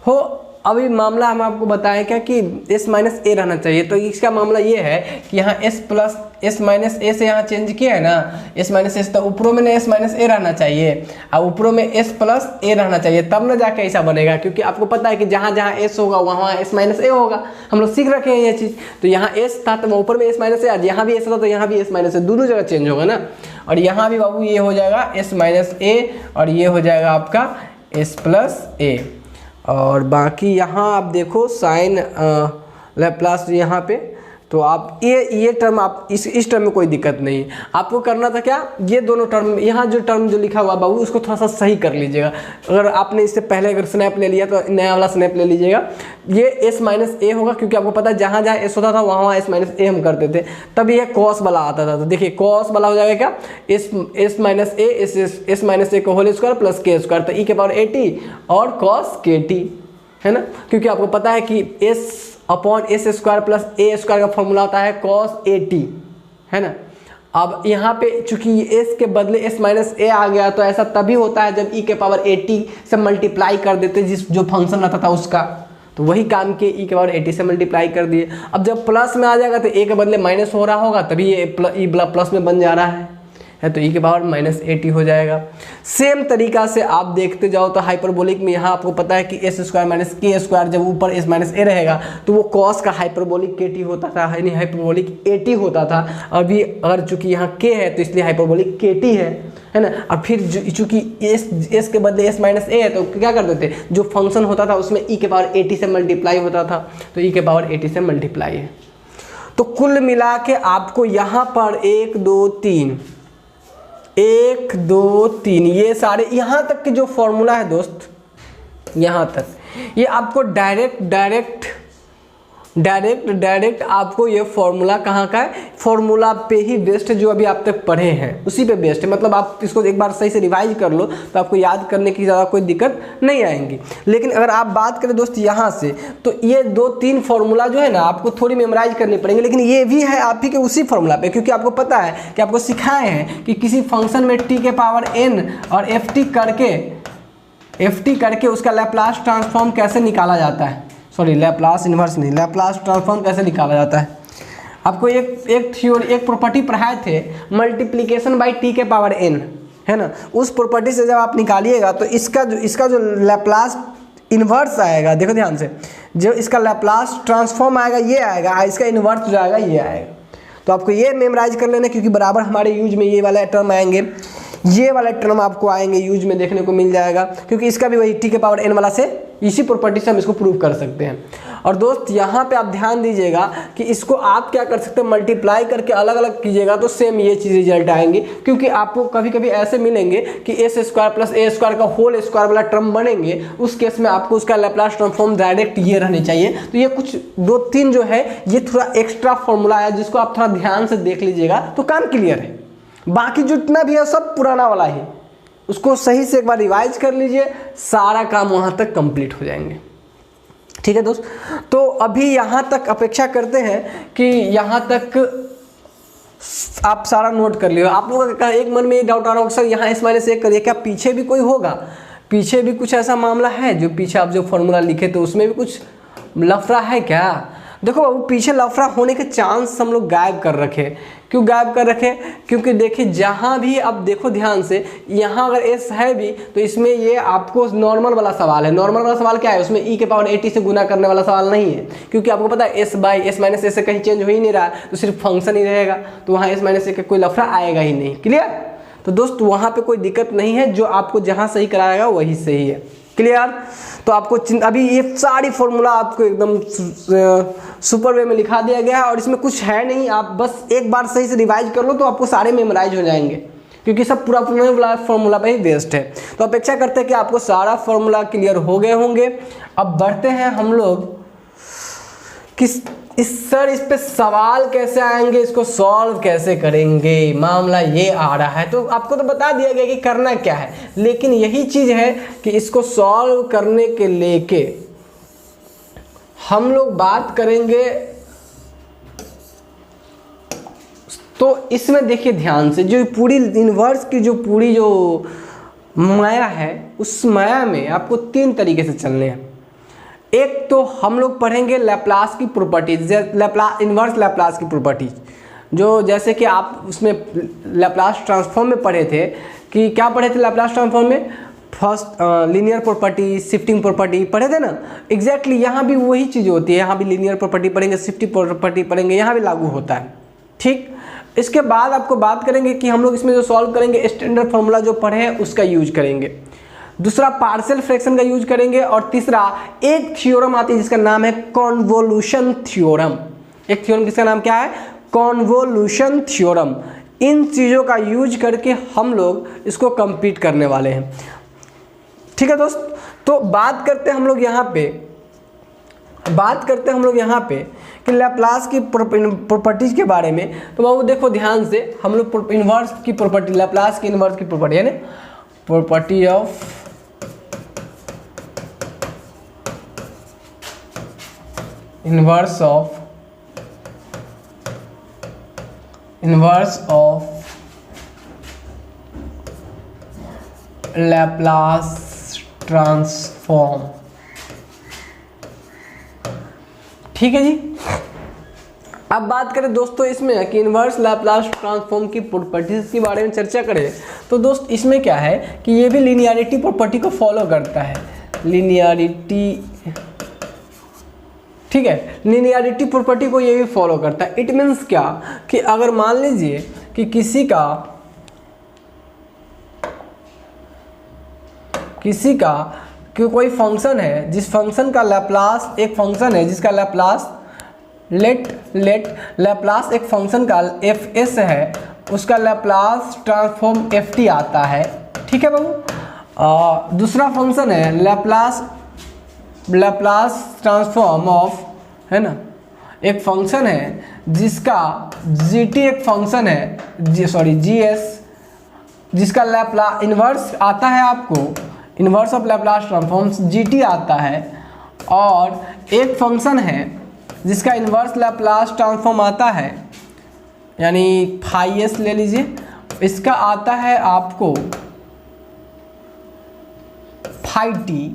हो। अभी मामला हम आपको बताएं क्या कि s माइनस ए रहना चाहिए, तो इसका मामला ये है कि यहाँ s प्लस s माइनस ए से यहाँ चेंज किया है ना, s माइनस एस, तो ऊपरों में s माइनस ए रहना चाहिए और ऊपरों में s प्लस ए रहना चाहिए, तब ना जाके ऐसा बनेगा। क्योंकि आपको पता है कि जहाँ जहाँ s होगा वहाँ s माइनस ए होगा, हम लोग सीख रखे हैं ये चीज़। तो यहाँ s था तो ऊपर में s माइनस ए, यहाँ भी s था तो यहाँ भी s माइनस ए, दोनों जगह चेंज होगा ना। और यहाँ भी बाबू ये हो जाएगा s माइनस ए और ये हो जाएगा आपका s प्लस ए। और बाकी यहाँ आप देखो साइन लैप्लास यहाँ पे, तो आप ये टर्म आप इस टर्म में कोई दिक्कत नहीं। आपको करना था क्या, ये दोनों टर्म, यहाँ जो टर्म जो लिखा हुआ बाबू उसको थोड़ा सा सही कर लीजिएगा। अगर आपने इससे पहले अगर स्नैप ले लिया तो नया वाला स्नैप ले लीजिएगा। ये एस माइनस ए होगा, क्योंकि आपको पता है जहाँ जहाँ एस होता था वहाँ वहाँ एस माइनस ए हम करते थे, तब ये कॉस वाला आता था। तो देखिए कॉस वाला हो जाएगा क्या, S minus A S minus A का whole square plus K square, तो ई के पावर ए टी और कॉस के टी, है ना, क्योंकि आपको पता है कि S upon S square plus A square का फॉर्मूला होता है कॉस ए टी, है ना। अब यहाँ पे चूंकि s के बदले s माइनस ए आ गया, तो ऐसा तभी होता है जब e के पावर एटी से मल्टीप्लाई कर देते जिस जो फंक्शन रहता था उसका, तो वही काम के e के पावर एटी से मल्टीप्लाई कर दिए। अब जब प्लस में आ जाएगा तो a के बदले माइनस हो रहा होगा, तभी ये ई प्लस में बन जा रहा है तो e के पावर माइनस एटी हो जाएगा। सेम तरीका से आप देखते जाओ तो हाइपरबोलिक में यहाँ आपको पता है कि एस स्क्वायर माइनस के स्क्वायर, जब ऊपर एस माइनस ए रहेगा तो वो कॉस का हाइपरबोलिक के टी होता था, यानी हाइपरबोलिक ए टी होता था। अभी अगर चूंकि यहाँ के है तो इसलिए हाइपरबोलिक के टी है ना। और फिर चूंकि एस के बदले एस माइनस ए है तो क्या कर देते, जो फंक्शन होता था उसमें ई के पावर एटी से मल्टीप्लाई होता था, तो ई के पावर एटी से मल्टीप्लाई है। तो कुल मिला के आपको यहाँ पर 1 2 3 ये सारे यहाँ तक के जो फॉर्मूला है दोस्त, यहाँ तक ये आपको डायरेक्ट आपको ये फॉर्मूला कहाँ का है, फॉर्मूला पे ही बेस्ड है, जो अभी आप तक पढ़े हैं उसी पे बेस्ड है। मतलब आप इसको एक बार सही से रिवाइज कर लो तो आपको याद करने की ज़्यादा कोई दिक्कत नहीं आएंगी। लेकिन अगर आप बात करें दोस्त यहाँ से, तो ये 2-3 फॉर्मूला जो है ना आपको थोड़ी मेमोराइज करनी पड़ेंगे, लेकिन ये भी है आप ही के उसी फॉर्मूला पे, क्योंकि आपको पता है कि आपको सिखाए हैं कि किसी फंक्शन में टी के पावर n और एफ टी करके उसका लैप्लास ट्रांसफॉर्म कैसे निकाला जाता है, सॉरी लैप्लास इन्वर्स नहीं, लैप्लास ट्रांसफॉर्म कैसे निकाला जाता है। आपको एक प्रॉपर्टी पढ़ाए थे, मल्टीप्लिकेशन बाय टी के पावर n, है ना। उस प्रॉपर्टी से जब आप निकालिएगा तो इसका जो लैप्लास इन्वर्स आएगा, देखो ध्यान से, जो इसका लैप्लास ट्रांसफॉर्म आएगा ये आएगा, इसका इन्वर्स जो आएगा ये आएगा। तो आपको ये मेमोराइज कर लेना, क्योंकि बराबर हमारे यूज में ये वाला टर्म आएंगे, ये वाला टर्म आपको आएंगे यूज में देखने को मिल जाएगा, क्योंकि इसका भी वही टी के पावर n वाला से इसी प्रॉपर्टी से हम इसको प्रूव कर सकते हैं। और दोस्त यहाँ पे आप ध्यान दीजिएगा कि इसको आप क्या कर सकते हैं, मल्टीप्लाई करके अलग अलग कीजिएगा तो सेम ये चीज़ रिजल्ट आएंगे, क्योंकि आपको कभी कभी ऐसे मिलेंगे कि S square plus A square का होल स्क्वायर वाला टर्म बनेंगे, उस केस में आपको उसका लैप्लास ट्रांसफॉर्म डायरेक्ट ये रहनी चाहिए। तो ये कुछ 2-3 जो है ये थोड़ा एक्स्ट्रा फॉर्मूला है, जिसको आप थोड़ा ध्यान से देख लीजिएगा तो काम क्लियर है। बाकी जितना भी है सब पुराना वाला ही, उसको सही से एक बार रिवाइज कर लीजिए, सारा काम वहाँ तक कंप्लीट हो जाएंगे। ठीक है दोस्त, तो अभी यहाँ तक अपेक्षा करते हैं कि यहाँ तक आप सारा नोट कर लियो। आप लोगों का एक मन में ये डाउट आ रहा होगा, सर यहाँ इस माइनस एक करिए, क्या पीछे भी कोई होगा, पीछे भी कुछ ऐसा मामला है जो पीछे आप जो फॉर्मूला लिखे तो उसमें भी कुछ लफड़ा है क्या। देखो बाबू, पीछे लफड़ा होने के चांस हम लोग गायब कर रखे। क्यों गायब कर रखे, क्योंकि देखिए जहाँ भी अब देखो ध्यान से, यहाँ अगर एस है भी तो इसमें ये आपको नॉर्मल वाला सवाल है। नॉर्मल वाला सवाल क्या है, उसमें ई के पावर एटी से गुना करने वाला सवाल नहीं है, क्योंकि आपको पता है एस बाई एस माइनस ए से कहीं चेंज हो ही नहीं रहा, तो सिर्फ फंक्शन ही रहेगा, तो वहाँ एस माइनस ए का कोई लफड़ा आएगा ही नहीं। क्लियर। तो दोस्त वहाँ पे कोई दिक्कत नहीं है, जो आपको जहाँ सही कराएगा वही सही है। क्लियर। तो आपको अभी ये सारी फॉर्मूला आपको एकदम सुपर वे में लिखा दिया गया है, और इसमें कुछ है नहीं, आप बस एक बार सही से रिवाइज कर लो तो आपको सारे मेमोराइज हो जाएंगे, क्योंकि सब पूरा फॉर्मूला पे ही बेस्ड है। तो अपेक्षा करते हैं कि आपको सारा फॉर्मूला क्लियर हो गए होंगे। अब बढ़ते हैं हम लोग सर इस पे सवाल कैसे आएंगे, इसको सॉल्व कैसे करेंगे, मामला ये आ रहा है। तो आपको तो बता दिया गया कि करना क्या है, लेकिन यही चीज़ है कि इसको सॉल्व करने के लेके हम लोग बात करेंगे। तो इसमें देखिए ध्यान से, जो पूरी इन्वर्स की जो पूरी जो माया है, उस माया में आपको 3 तरीके से चलने हैं। एक तो हम लोग पढ़ेंगे लैप्लास की प्रॉपर्टीज, इन्वर्स लैप्लास की प्रॉपर्टीज, जो जैसे कि आप उसमें लैप्लास ट्रांसफॉर्म में पढ़े थे कि क्या पढ़े थे लैप्लास ट्रांसफॉर्म में, first linear property, shifting property पढ़े थे ना। एग्जैक्टली यहाँ भी वही चीज़ होती है, यहाँ भी लीनियर प्रॉपर्टी पढ़ेंगे, शिफ्टिंग प्रॉपर्टी पढ़ेंगे, यहाँ भी लागू होता है। ठीक। इसके बाद आपको बात करेंगे कि हम लोग इसमें जो सॉल्व करेंगे स्टैंडर्ड फॉर्मूला जो पढ़े हैं उसका यूज करेंगे, दूसरा पार्शियल फ्रैक्शन का यूज करेंगे, और तीसरा एक थ्योरम आती है जिसका नाम है कॉन्वोल्यूशन थ्योरम। एक थ्योरम जिसका नाम क्या है, कॉन्वोल्यूशन थ्योरम। इन चीज़ों का यूज करके हम लोग इसको कंप्लीट करने वाले हैं। ठीक है दोस्त। तो बात करते हैं हम लोग यहाँ पे बात करते हैं हम लोग यहाँ पे कि लैप्लास की प्रॉपर्टीज के बारे में। तो बाबू देखो ध्यान से, हम लोग इन्वर्स की प्रॉपर्टी, लैप्लास की इन्वर्स की प्रॉपर्टी है ना, property of inverse of Laplace transform. ठीक है जी। अब बात करें दोस्तों इसमें कि इन्वर्स लैप्लास ट्रांसफॉर्म की प्रॉपर्टीज के बारे में चर्चा करें, तो दोस्त इसमें क्या है कि ये भी लीनियरिटी प्रॉपर्टी को फॉलो करता है, लीनियरिटी, ठीक है, लीनियरिटी प्रॉपर्टी को ये भी फॉलो करता है। इट मीन्स क्या कि अगर मान लीजिए कि किसी का कोई फंक्शन है, जिस फंक्शन का लैप्लास, एक फंक्शन है जिसका लैप्लास लेट लैप्लास एक फंक्शन का एफ एस है, उसका लैप्लास ट्रांसफॉर्म एफ टी आता है। ठीक है बाबू। दूसरा फंक्शन है लैप्लास ट्रांसफॉर्म ऑफ, है ना, एक फंक्शन है जिसका जी टी एक फंक्शन है, जी एस, जिसका लैप्लास इन्वर्स आता है, आपको inverse of Laplace transforms G T आता है। और एक फंक्शन है जिसका इन्वर्स लैप्लास ट्रांसफॉर्म आता है, यानी फाई एस ले लीजिए, इसका आता है आपको फाई टी।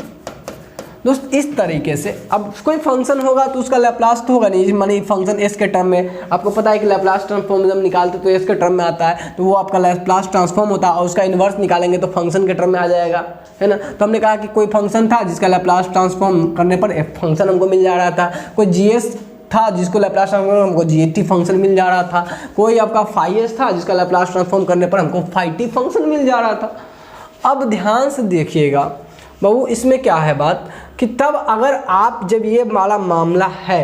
दोस्त इस तरीके से अब कोई फंक्शन होगा तो उसका लैप्लास तो होगा नहीं, मानी फंक्शन एस के टर्म में, आपको पता है कि लैप्लास ट्रांसफॉर्म जब निकालते तो एस के टर्म में आता है, तो वो आपका लैप्लास ट्रांसफॉर्म होता है, और उसका इन्वर्स निकालेंगे तो फंक्शन के टर्म में आ जाएगा, है ना। तो हमने कहा कि कोई फंक्शन था जिसका लैप्लास ट्रांसफॉर्म करने पर एफ फंक्शन हमको मिल जा रहा था, कोई जी एस था जिसको लैप्लास ट्रांसफॉर्म हमको जी टी फंक्शन मिल जा रहा था, कोई आपका फाई एस था जिसका लैप्लास ट्रांसफॉर्म करने पर हमको फाई टी फंक्शन मिल जा रहा था। अब ध्यान से देखिएगा बाबू, इसमें क्या है बात कि तब अगर आप जब ये वाला मामला है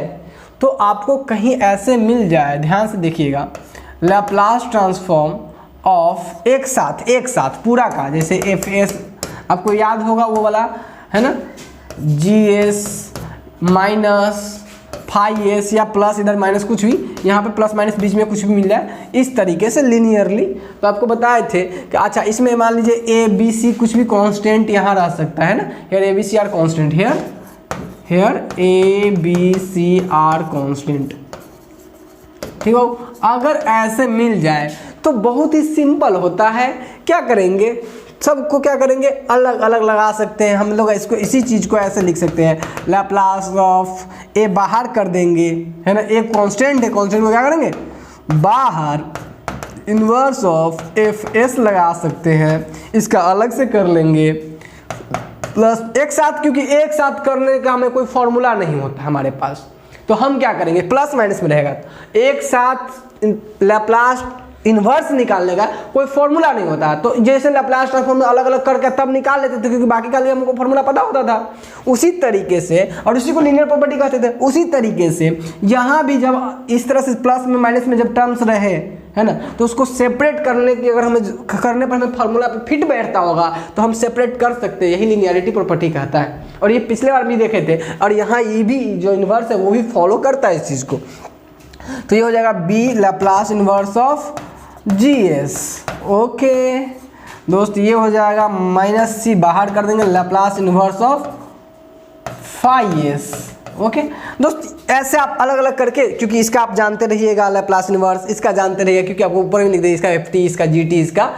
तो आपको कहीं ऐसे मिल जाए, ध्यान से देखिएगा, लैप्लास ट्रांसफॉर्म ऑफ एक साथ पूरा का, जैसे एफ एस आपको याद होगा वो वाला, है ना, G S minus phi S या प्लस, इधर माइनस कुछ भी, यहाँ पे प्लस माइनस बीच में कुछ भी मिल जाए, इस तरीके से लिनियरली। तो आपको बताए थे कि अच्छा इसमें मान लीजिए ए बी सी कुछ भी कांस्टेंट यहाँ रह सकता है ना, here A B C are constant, here A B C are constant. ठीक हो, अगर ऐसे मिल जाए तो बहुत ही सिंपल होता है, क्या करेंगे, सबको क्या करेंगे, अलग अलग लगा सकते हैं हम लोग। इसको इसी चीज़ को ऐसे लिख सकते हैं, लैप्लास ऑफ ए बाहर कर देंगे, है ना, एक कांस्टेंट है, कांस्टेंट को क्या करेंगे, बाहर इन्वर्स ऑफ एफ एस लगा सकते हैं, इसका अलग से कर लेंगे, प्लस एक साथ, क्योंकि एक साथ करने का हमें कोई फॉर्मूला नहीं होता हमारे पास, तो हम क्या करेंगे, प्लस माइनस में रहेगा, एक साथ लैप्लास इन्वर्स निकालने का कोई फॉर्मूला नहीं होता। तो जैसे लैप्लास ट्रांसफॉर्म अलग अलग करके तब निकाल लेते थे, क्योंकि बाकी का लिए हमको फॉर्मूला पता होता था, उसी तरीके से, और उसी को लीनियर प्रॉपर्टी कहते थे, उसी तरीके से यहाँ भी जब इस तरह से प्लस में माइनस में जब टर्म्स रहे, है ना, तो उसको सेपरेट करने की अगर हमें करने पर हमें फॉर्मूला पे फिट बैठता होगा तो हम सेपरेट कर सकते हैं, यही लीनियरिटी प्रॉपर्टी कहता है। और ये पिछले बार भी देखे थे, और यहाँ ये भी जो इन्वर्स है वो भी फॉलो करता है इस चीज़ को। तो ये हो जाएगा B Laplace inverse of G S. Okay दोस्त, ये हो जाएगा माइनस सी बाहर कर देंगे, Laplace inverse of phi S. Okay दोस्त, ऐसे आप अलग अलग करके, क्योंकि इसका आप जानते रहिएगा लैप्लास इन्वर्स, इसका जानते रहिएगा क्योंकि आपको ऊपर में लिख देंगे, इसका एफ टी, इसका जी टी, इसका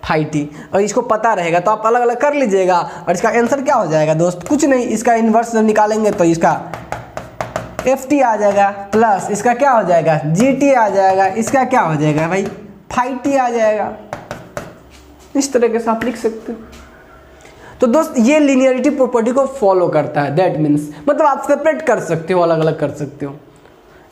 फाई टी, और इसको पता रहेगा तो आप अलग अलग कर लीजिएगा। और इसका आंसर क्या हो जाएगा दोस्त, कुछ नहीं, इसका इन्वर्स जब निकालेंगे तो इसका एफ टी आ जाएगा, प्लस इसका क्या हो जाएगा, जी टी आ जाएगा, इसका क्या हो जाएगा भाई, फाई टी आ जाएगा। इस तरीके से आप लिख सकते हो। तो दोस्त ये लीनियरिटी प्रॉपर्टी को फॉलो करता है, दैट मीन्स मतलब आप सेपरेट कर सकते हो, अलग अलग कर सकते हो।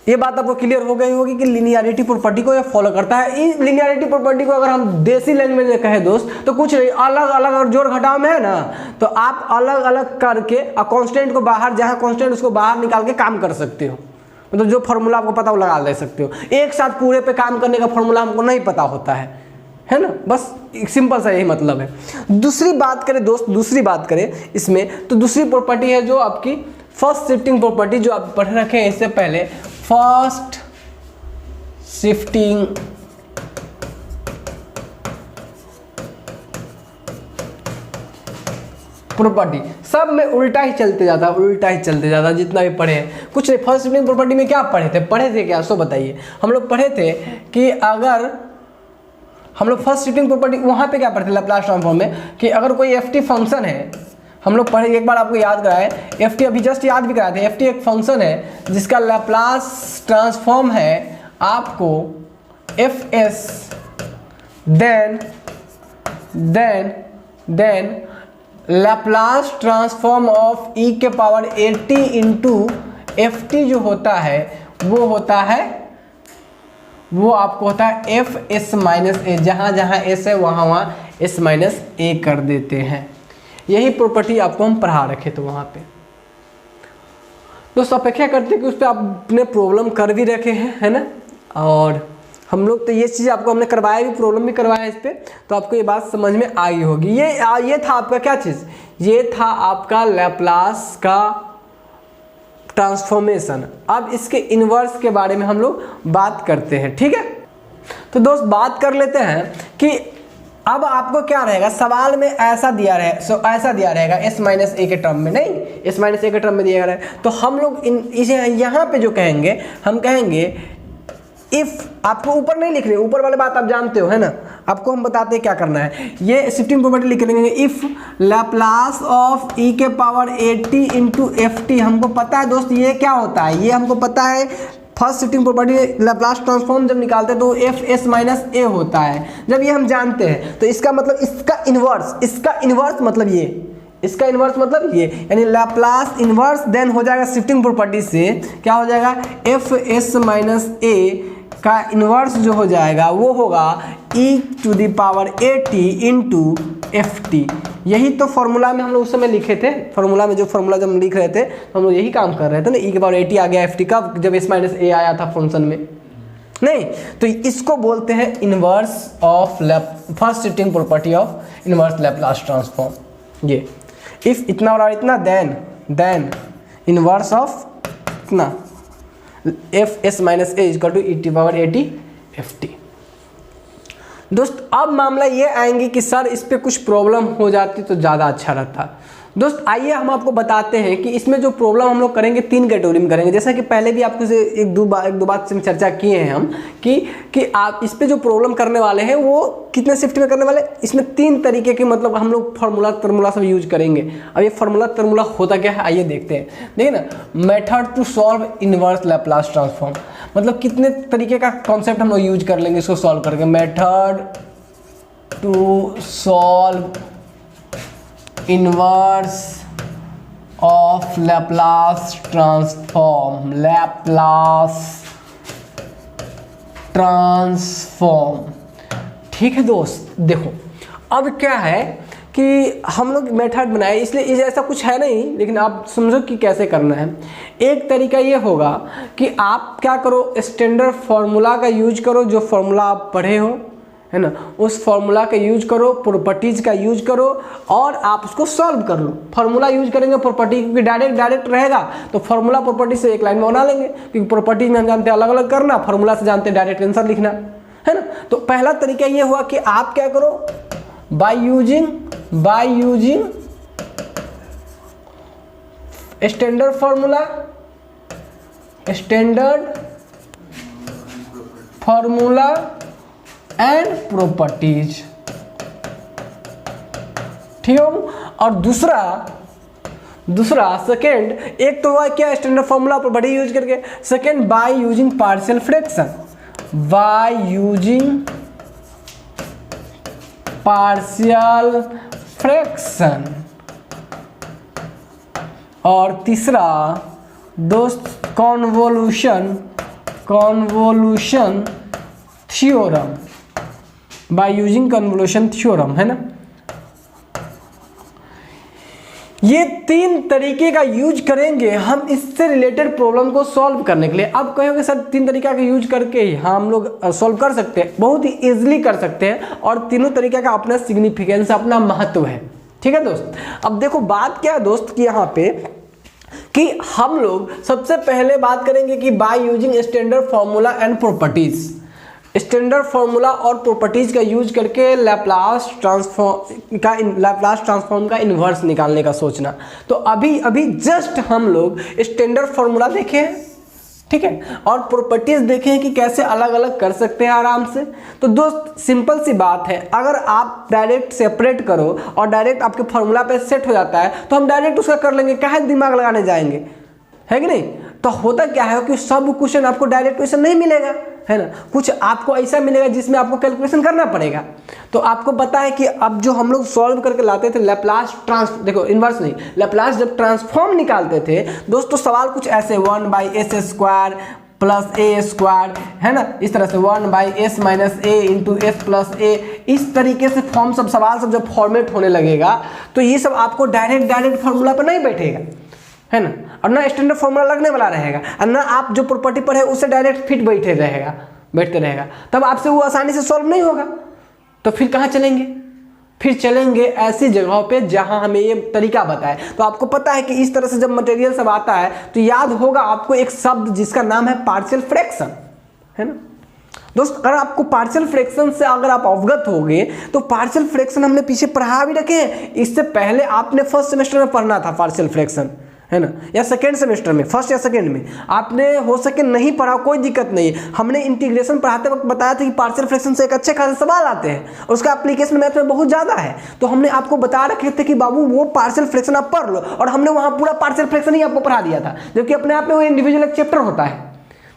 ये बात आपको क्लियर हो गई होगी कि लीनियरिटी प्रॉपर्टी को ये फॉलो करता है। इस लीनियरिटी प्रॉपर्टी को अगर हम देसी लैंग्वेज में कहें दोस्त, तो कुछ नहीं, अलग अलग और जोड़ घटाव में है ना, तो आप अलग अलग करके कांस्टेंट को बाहर, जहां कांस्टेंट उसको बाहर निकाल के काम कर सकते हो। मतलब जो फॉर्मूला आपको पता वो लगा ले सकते हो। एक साथ पूरे पे काम करने का फॉर्मूला हमको नहीं पता होता है ना, बस सिंपल सा यही मतलब है। दूसरी बात करें दोस्त, दूसरी बात करें इसमें, तो दूसरी प्रॉपर्टी है जो आपकी फर्स्ट शिफ्टिंग प्रॉपर्टी जो आप पढ़ रखे हैं इससे पहले, फर्स्ट शिफ्टिंग प्रॉपर्टी, सब में उल्टा ही चलते जाता है, उल्टा ही चलते जाता है जितना भी पढ़े हैं। कुछ नहीं, फर्स्ट शिफ्टिंग प्रॉपर्टी में क्या पढ़े थे क्या, सो बताइए। हम लोग पढ़े थे कि अगर हम लोग फर्स्ट शिफ्टिंग प्रॉपर्टी वहाँ पे क्या पढ़ते थे लैप्लास ट्रांसफॉर्म में, कि अगर कोई एफ टी फंक्शन है, हम लोग पढ़े, एक बार आपको याद कराए, एफ टी अभी जस्ट याद भी कराए थे, एफ टी एक फंक्शन है जिसका लैप्लास ट्रांसफॉर्म है आपको F S then Laplace transform of E के power A T into F T जो होता है वो आपको होता है एफ एस माइनस ए, जहाँ जहाँ एस है वहाँ वहाँ एस माइनस ए कर देते हैं। यही प्रॉपर्टी आपको हम पढ़ा रखे थे वहाँ पे। दोस्तों अपेक्षा करते हैं कि उस पर आपने प्रॉब्लम कर भी रखे हैं, है ना, और हम लोग तो ये चीज़ आपको हमने करवाया भी, प्रॉब्लम भी करवाया इस पर, तो आपको ये बात समझ में आई होगी। ये था आपका क्या चीज़, ये था आपका लैप्लास का ट्रांसफॉर्मेशन। अब इसके इन्वर्स के बारे में हम लोग बात करते हैं, ठीक है। तो दोस्त बात कर लेते हैं कि अब आपको क्या रहेगा, सवाल में ऐसा दिया रहेगा एस माइनस ए के टर्म में, नहीं एस माइनस ए के टर्म में दिया रहेगा, तो हम लोग इसे यहाँ पे जो कहेंगे, हम कहेंगे इफ, आपको ऊपर नहीं लिख रहे, ऊपर वाले बात आप जानते हो, है ना, आपको हम बताते हैं क्या करना है। ये शिफ्टिंग प्रॉपर्टी लिख लेंगे, इफ लैप्लास ऑफ ई के power A T into F T, हमको पता है दोस्त ये क्या होता है, ये हमको पता है first shifting property Laplace transform जब निकालते हैं तो एफ एस माइनस ए होता है। जब ये हम जानते हैं तो इसका मतलब इसका इन्वर्स मतलब ये, इसका इन्वर्स मतलब ये, यानी लैप्लास इन्वर्स देन हो जाएगा शिफ्टिंग प्रॉपर्टी से क्या हो जाएगा, एफ एस माइनस ए का इन्वर्स जो हो जाएगा वो होगा e to the power A T into F T. यही तो फॉर्मूला में हम लोग उस समय लिखे थे, फॉर्मूला में जो फॉर्मूला जब हम लिख रहे थे तो हम लोग यही काम कर रहे थे ना, e के पावर ए टी आ गया एफ टी कब, जब एस माइनस ए आया था फंक्शन में, नहीं, तो इसको बोलते हैं inverse of first shifting property of inverse Laplace transform. ये इफ इतना और इतना देन इन्वर्स ऑफ इतना F S minus A equal to E T power A T F T. दोस्त अब मामला ये आएंगे कि सर इस पर कुछ प्रॉब्लम हो जाती तो ज़्यादा अच्छा रहता। दोस्त आइए हम आपको बताते हैं कि इसमें जो प्रॉब्लम हम लोग करेंगे 3 कैटेगरी में करेंगे, जैसा कि पहले भी आपको एक दो बात से चर्चा किए हैं हम कि आप इस पे जो प्रॉब्लम करने वाले हैं वो कितने शिफ्ट में करने वाले, इसमें 3 तरीके के मतलब हम लोग फार्मूला सब यूज करेंगे। अब ये फार्मूला होता क्या है आइए देखते हैं। देखिए ना, method to solve inverse Laplace transform, मतलब कितने तरीके का कॉन्सेप्ट हम लोग यूज कर लेंगे इसको सॉल्व करके। Method to solve inverse of Laplace transform, ठीक है दोस्त। देखो अब क्या है कि हम लोग मेथड बनाए, इसलिए ऐसा कुछ है नहीं, लेकिन आप समझो कि कैसे करना है। एक तरीका ये होगा कि आप क्या करो, स्टैंडर्ड फार्मूला का यूज करो, जो फार्मूला आप पढ़े हो, है ना, उस फार्मूला का यूज करो, प्रॉपर्टीज का यूज करो और आप उसको सॉल्व कर लो। फार्मूला यूज करेंगे प्रॉपर्टी, क्योंकि डायरेक्ट रहेगा तो फार्मूला प्रॉपर्टी से एक लाइन में बना लेंगे, क्योंकि प्रॉपर्टीज में हम जानते हैं अलग अलग करना, फार्मूला से जानते हैं डायरेक्ट आंसर लिखना, है ना। तो पहला तरीका ये हुआ कि आप क्या करो, by using standard formula and properties, ठीक है। और दूसरा सेकेंड, एक तो हुआ क्या स्टैंडर्ड फार्मूला प्रॉपर्टी यूज करके, second by using partial fraction, और तीसरा दोस्त convolution theorem, by using convolution theorem, है ना। ये 3 तरीके का यूज करेंगे हम इससे रिलेटेड प्रॉब्लम को सॉल्व करने के लिए। अब कहोगे सर 3 तरीका का यूज करके ही हम लोग सॉल्व कर सकते हैं, बहुत ही इजीली कर सकते हैं, और तीनों तरीके का अपना सिग्निफिकेंस, अपना महत्व है, ठीक है दोस्त। अब देखो बात क्या है दोस्त कि यहाँ पे कि हम लोग सबसे पहले बात करेंगे कि by using standard formula and properties, standard formula और प्रॉपर्टीज का यूज करके लैप्लास ट्रांसफॉर्म का इन्वर्स निकालने का सोचना। तो अभी जस्ट हम लोग स्टैंडर्ड फार्मूला देखे हैं, ठीक है, और प्रॉपर्टीज देखे हैं कि कैसे अलग अलग कर सकते हैं आराम से। तो दोस्त सिंपल सी बात है, अगर आप डायरेक्ट सेपरेट करो और डायरेक्ट आपके फार्मूला पे सेट हो जाता है तो हम डायरेक्ट उसका कर लेंगे, काहे दिमाग लगाने जाएंगे, है कि नहीं। तो होता क्या है कि सब क्वेश्चन आपको डायरेक्ट क्वेश्चन नहीं मिलेगा, है ना, कुछ आपको ऐसा मिलेगा जिसमें आपको कैलकुलेशन करना पड़ेगा। तो आपको पता है कि अब जो हम लोग सॉल्व करके लाते थे लैप्लास देखो इन्वर्स नहीं, लैप्लास जब ट्रांसफॉर्म निकालते थे दोस्तों, सवाल कुछ ऐसे 1/s² प्लस a², है ना, इस तरह से 1/s minus a into s plus a, इस तरीके से फॉर्म सब सवाल सब जब फॉर्मेट होने लगेगा तो ये सब आपको डायरेक्ट फार्मूला पर नहीं बैठेगा, है ना, और ना स्टैंडर्ड फार्मूला लगने वाला रहेगा, और ना आप जो प्रॉपर्टी पढ़े उससे डायरेक्ट फिट बैठते रहेगा, तब आपसे वो आसानी से सॉल्व नहीं होगा। तो फिर कहाँ चलेंगे, फिर चलेंगे ऐसी जगहों पे जहां हमें ये तरीका बताए। तो आपको पता है कि इस तरह से जब मटेरियल सब आता है तो याद होगा आपको एक शब्द जिसका नाम है पार्शियल फ्रैक्शन, है ना दोस्त। अगर आपको पार्शियल फ्रैक्शन से अगर आप अवगत होगे तो पार्शियल फ्रैक्शन हमने पीछे पढ़ा भी रखे हैं, इससे पहले आपने फर्स्ट सेमेस्टर में पढ़ना था पार्शियल फ्रैक्शन, है ना, या सेकेंड सेमेस्टर में, फर्स्ट या सेकेंड में आपने हो सके नहीं पढ़ा, कोई दिक्कत नहीं। हमने इंटीग्रेशन पढ़ाते वक्त बताया था कि पार्शियल फ्रैक्शन से एक अच्छे खासे सवाल आते हैं, उसका एप्लीकेशन मैथ में बहुत ज़्यादा है। तो हमने आपको बता रखे थे कि बाबू वो पार्शियल फ्रैक्शन आप पढ़ लो, और हमने वहाँ पूरा पार्शियल फ्रैक्शन ही आपको पढ़ा दिया था, जबकि अपने आप में वो इंडिविजुअल एक चैप्टर होता है।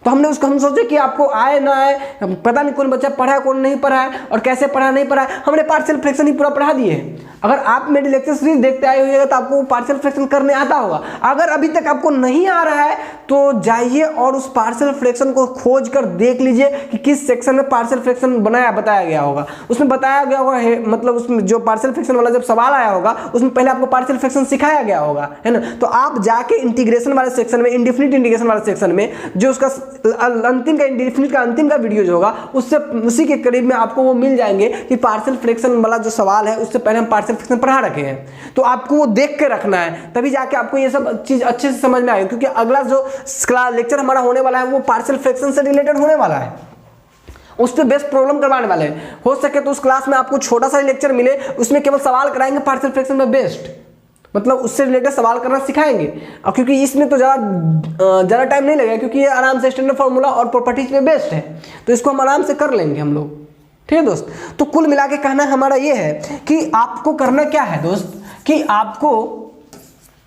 तो हमने उसको हम सोचे कि आपको आए ना आए, पता नहीं कौन बच्चा पढ़ा है कौन नहीं पढ़ा है और कैसे पढ़ा नहीं पढ़ा है, हमने पार्शियल फ्रैक्शन ही पूरा पढ़ा दिए हैं। अगर आप मेरी लेक्चर सीरीज देखते आए होइएगा तो आपको पार्शियल फ्रैक्शन करने आता होगा। अगर अभी तक आपको नहीं आ रहा है तो जाइए और उस पार्शियल फ्रैक्शन को खोज कर देख लीजिए कि किस सेक्शन में पार्शियल फ्रैक्शन बताया गया होगा। उसमें बताया गया होगा, मतलब उसमें जो पार्शियल फ्रैक्शन वाला जब सवाल आया होगा उसमें पहले आपको पार्शियल फ्रैक्शन सिखाया गया होगा, है ना। तो आप जाके इंटीग्रेशन वाले सेक्शन में, इंडेफिनिट इंटीग्रेशन वाले सेक्शन में, जो उसका अंतिम का इंडेफिनिट का अंतिम का वीडियो जो होगा उससे उसी के करीब में आपको वो मिल जाएंगे कि पार्शियल फ्रैक्शन वाला जो सवाल है उससे पहले हम पार्शियल फ्रैक्शन पढ़ा रखे हैं। तो आपको वो देख के रखना है, तभी जाके आपको ये सब चीज अच्छे से समझ में आएगी, क्योंकि अगला जो लेक्चर हमारा होने वाला है वो पार्शियल फ्रैक्शन से रिलेटेड होने वाला है, उस पर बेस्ट प्रॉब्लम करवाने वाले हैं। हो सके तो उस क्लास में आपको छोटा सा लेक्चर मिले, उसमें केवल सवाल कराएंगे पार्शियल फ्रैक्शन में बेस्ट, मतलब उससे रिलेटेड सवाल करना सिखाएंगे। और क्योंकि इसमें तो ज़्यादा टाइम नहीं लगेगा, क्योंकि ये आराम से स्टैंडर्ड फार्मूला और प्रॉपर्टीज में बेस्ट है, तो इसको हम आराम से कर लेंगे हम लोग, ठीक है दोस्त। तो कुल मिला के कहना हमारा ये है कि आपको करना क्या है दोस्त, कि आपको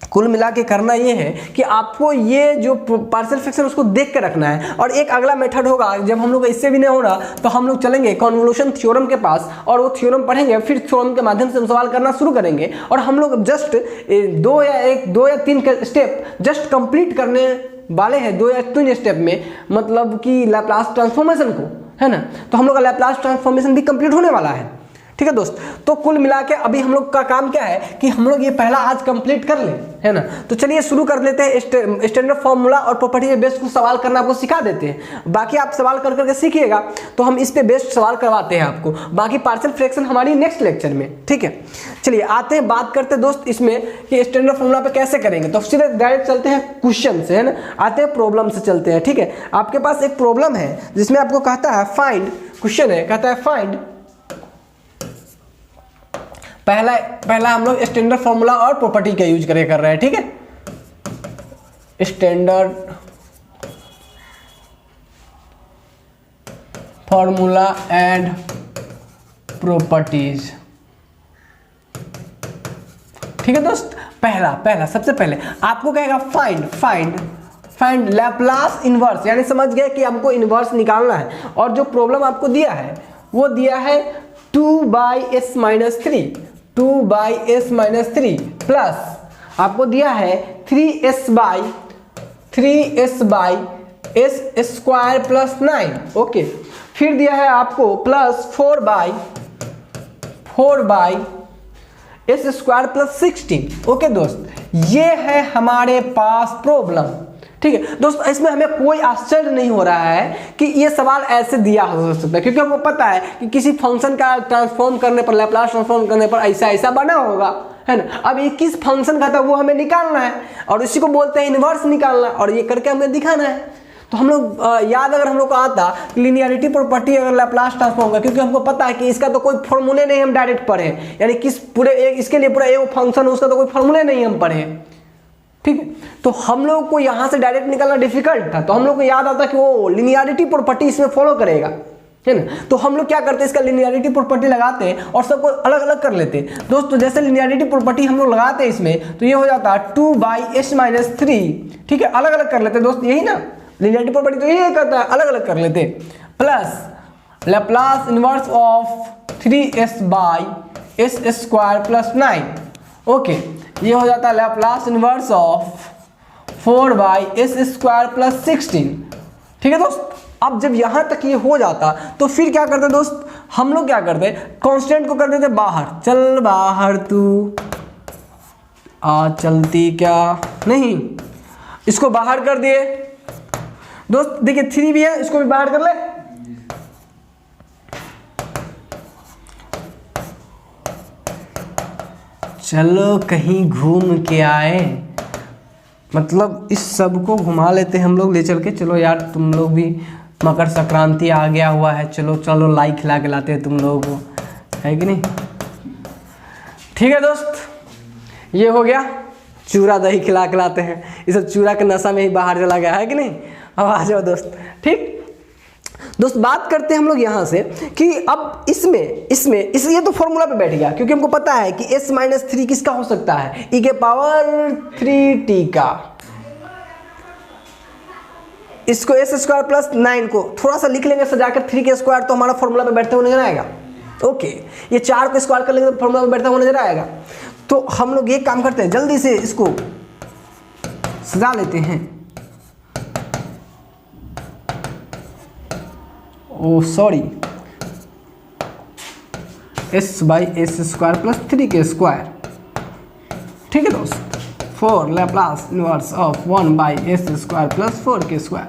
कुल मिला के करना ये है कि आपको ये जो पार्शियल फ्रैक्शन उसको देख के रखना है। और एक अगला मेथड होगा, जब हम लोग इससे भी नहीं हो रहा तो हम लोग चलेंगे कन्वोल्यूशन थ्योरम के पास, और वो थ्योरम पढ़ेंगे, फिर थ्योरम के माध्यम से हम सवाल करना शुरू करेंगे। और हम लोग जस्ट दो या तीन के स्टेप जस्ट कंप्लीट करने वाले हैं, 2 या 3 स्टेप में, मतलब कि लैप्लास ट्रांसफॉर्मेशन को, है ना। तो हम लोग का लैप्लास ट्रांसफॉर्मेशन भी कंप्लीट होने वाला है, ठीक है दोस्त। तो कुल मिला के अभी हम लोग का काम क्या है कि हम लोग ये पहला आज कंप्लीट कर लें, है ना। तो चलिए शुरू कर लेते हैं। स्टैंडर्ड फार्मूला और प्रॉपर्टी पे बेस्ड कुछ सवाल करना आपको सिखा देते हैं, बाकी आप सवाल कर करके सीखिएगा, तो हम इस पे बेस्ड सवाल करवाते हैं आपको। बाकी पार्शियल फ्रैक्शन हमारी नेक्स्ट लेक्चर में, ठीक है। चलिए आते हैं, बात करते हैं दोस्त इसमें कि स्टैंडर्ड फार्मूला पे कैसे करेंगे। तो सीधे डायरेक्ट चलते हैं क्वेश्चन से, है ना, आते हैं प्रॉब्लम से चलते हैं, ठीक है। आपके पास एक प्रॉब्लम है जिसमें आपको कहता है फाइंड, क्वेश्चन है कहता है फाइंड, पहला हम लोग स्टैंडर्ड फार्मूला और प्रॉपर्टी का यूज कर रहे हैं, ठीक है। स्टैंडर्ड फार्मूला एंड प्रॉपर्टीज, ठीक है दोस्त। पहला सबसे पहले आपको कहेगा फाइंड लैप्लास इनवर्स, यानी समझ गए कि हमको इनवर्स निकालना है। और जो प्रॉब्लम आपको दिया है वो दिया है 2/s - 3 प्लस आपको दिया है 3s by s² plus 9, okay. फिर दिया है आपको plus 4 by s² plus 16, okay दोस्त। ये है हमारे पास प्रॉब्लम, ठीक है दोस्त। इसमें हमें कोई आश्चर्य नहीं हो रहा है कि ये सवाल ऐसे दिया हो सकता है, क्योंकि हमको पता है कि किसी फंक्शन का ट्रांसफॉर्म करने पर, लैप्लास ट्रांसफॉर्म करने पर ऐसा बना होगा, है ना। अब ये किस फंक्शन का था वो हमें निकालना है और इसी को बोलते हैं इन्वर्स निकालना, और ये करके हमें दिखाना है। तो हम लोग याद अगर हम लोग को आता लिनियरिटी प्रॉपर्टी अगर लैप्लास ट्रांसफॉर्म होगा, क्योंकि हमको पता है कि इसका तो कोई फॉर्मूले नहीं हम डायरेक्ट पढ़े, यानी किस पूरे इसके लिए पूरा एक फंक्शन उसका तो कोई फॉर्मूले नहीं हम पढ़े, ठीक है। तो हम लोग को यहाँ से डायरेक्ट निकालना डिफिकल्ट था, तो हम लोग को याद आता कि वो लिनियरिटी प्रॉपर्टी इसमें फॉलो करेगा, है ना। तो हम लोग क्या करते हैं, इसका लिनियरिटी प्रॉपर्टी लगाते हैं और सबको अलग अलग कर लेते हैं। दोस्तों जैसे लिनियरिटी प्रॉपर्टी हम लोग लगाते हैं इसमें, तो ये हो जाता है 2/s-3, ठीक है, अलग अलग कर लेते हैं दोस्त, यही ना लिनियरिटी प्रॉपर्टी, तो यही करता है, अलग अलग कर लेते हैं। Plus Laplace inverse of 3s/s² + 9, okay, ये हो जाता है लैप्लास इनवर्स ऑफ 4/s² + 16, ठीक है दोस्त। अब जब यहां तक ये हो जाता तो फिर क्या करते दोस्त, हम लोग क्या करते, कांस्टेंट को कर देते बाहर, चल बाहर तू आ, चलती क्या नहीं, इसको बाहर कर दिए दोस्त। देखिए 3 भी है, इसको भी बाहर कर ले, चलो कहीं घूम के आए, मतलब इस सब को घुमा लेते हैं हम लोग ले चल के। चलो यार तुम लोग भी, मकर संक्रांति आ गया हुआ है, चलो चलो लाई खिला के लाते हैं तुम लोगों को, है कि नहीं। ठीक है दोस्त, ये हो गया, चूरा दही खिला के लाते हैं, इस चूरा के नशा में ही बाहर चला गया, है कि नहीं। अब आ जाओ दोस्त, ठीक दोस्त, बात करते हैं हम लोग यहाँ से कि अब इसमें ये तो फॉर्मूला पे बैठ गया, क्योंकि हमको पता है कि s-3 किसका हो सकता है, e⁻3t का। इसको s² + 9 को थोड़ा सा लिख लेंगे सजाकर 3 के स्क्वायर, तो हमारा फॉर्मूला पे बैठते हुए नजर आएगा। ओके, ये 4 को स्क्वायर कर लेंगे तो फॉर्मूला पे बैठता हुआ नजर आएगा। तो हम लोग ये काम करते हैं, जल्दी से इसको सजा लेते हैं। ओ सॉरी, s/s² + 3 के स्क्वायर, ठीक है दोस्त। 4 लैप्लास इनवर्स ऑफ 1/s² + 4 के स्क्वायर।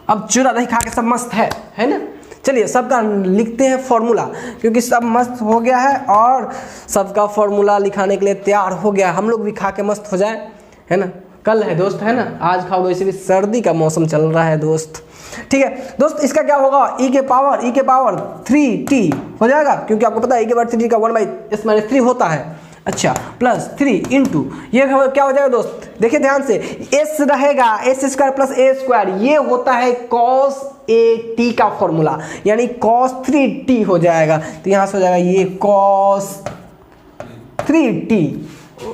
अब चूरा दही खा के सब मस्त है ना। चलिए सबका लिखते हैं फॉर्मूला, क्योंकि सब मस्त हो गया है और सबका फॉर्मूला लिखाने के लिए तैयार हो गया। हम लोग भी खा के मस्त हो जाए, है ना। कल है दोस्त, है ना, आज खाओ, वैसे भी सर्दी का मौसम चल रहा है दोस्त। ठीक है दोस्त, इसका क्या होगा, e⁻3t हो जाएगा, क्योंकि आपको पता है e⁻3t का 1/s-3 होता है। अच्छा, +3 इंटू ये क्या हो जाएगा दोस्त, देखिए ध्यान से, s रहेगा s² + a², ये होता है cos at का फॉर्मूला, यानी cos 3t हो जाएगा। तो यहाँ से हो जाएगा ये cos 3t।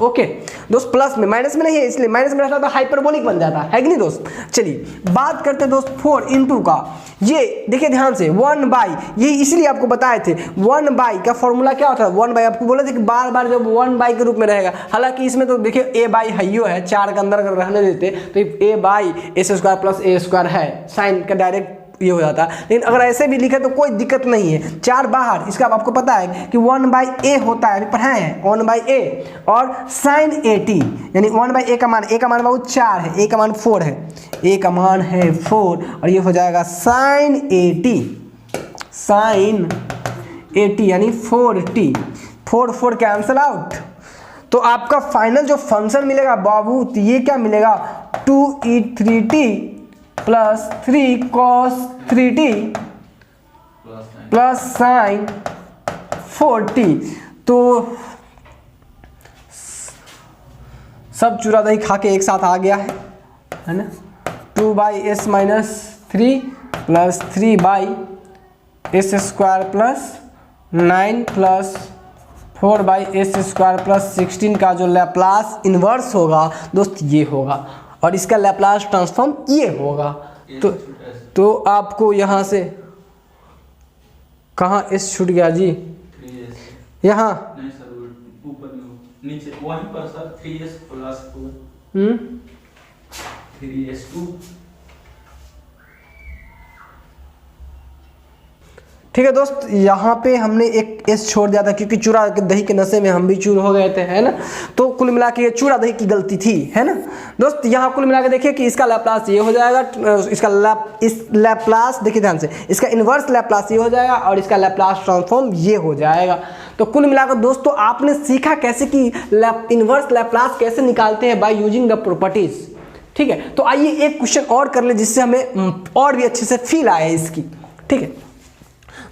ओके दोस्त, प्लस में, माइनस में नहीं है, इसलिए माइनस में रहता तो हाइपरबोलिक बन जाता है कि नहीं दोस्त। चलिए बात करते हैं दोस्त 4 इंटू का, ये देखिए ध्यान से 1/, ये इसलिए आपको बताए थे 1/, का फॉर्मूला क्या होता है, 1/, आपको बोले थे कि बार बार जब 1/, के रूप में रहेगा। हालांकि इसमें तो देखिए a/, है 4 के अंदर अगर रहने देते तो a/s² + a² है, साइन का डायरेक्ट ये हो जाता है। लेकिन अगर ऐसे भी लिखे तो कोई दिक्कत नहीं है, 4 बाहर, इसका आपको पता है कि 1/a होता है, अभी पढ़ाए हैं 1/a, और sin at, यानी 1/a का मान, a का मान बहुत 4 है, a का मान 4 है, a का मान है 4, और ये हो जाएगा sin at यानी 4t, 4 कैंसल आउट। तो आपका फाइनल जो फंक्शन मिलेगा बाबू, तो ये क्या मिलेगा, 2e3t + 3 cos 3t + sin 4t। तो सब चूरा दही खा के एक साथ आ गया है ना। 2/s-3 + 3/s² + 9 + 4/s² + 16 का जो लैप्लास इन्वर्स होगा दोस्त, ये होगा, और इसका लैप्लास ट्रांसफॉर्म ये होगा। तो आपको यहाँ से कहाँ s छूट गया जी, यहाँ नहीं सर, ऊपर नीचे वहीं पर सर 3s + 3s2। ठीक है दोस्त, यहाँ पे हमने एक s छोड़ दिया था, क्योंकि चूरा दही के नशे में हम भी चूर हो गए थे, है ना। तो कुल मिला के ये चूरा दही की गलती थी, है ना दोस्त। यहाँ कुल मिला के देखिए कि इसका लैप्लास ये हो जाएगा, इसका लैप्लास देखिए ध्यान से, इसका इन्वर्स लैप्लास ये हो जाएगा, और इसका लैप्लास ट्रांसफॉर्म ये हो जाएगा। तो तो कुल मिलाकर दोस्तों आपने सीखा कैसे कि इनवर्स लैप्लास कैसे निकालते हैं बाय यूजिंग द प्रॉपर्टीज। ठीक है, तो आइए एक क्वेश्चन और कर ले जिससे हमें और भी अच्छे से फील आए इसकी। ठीक है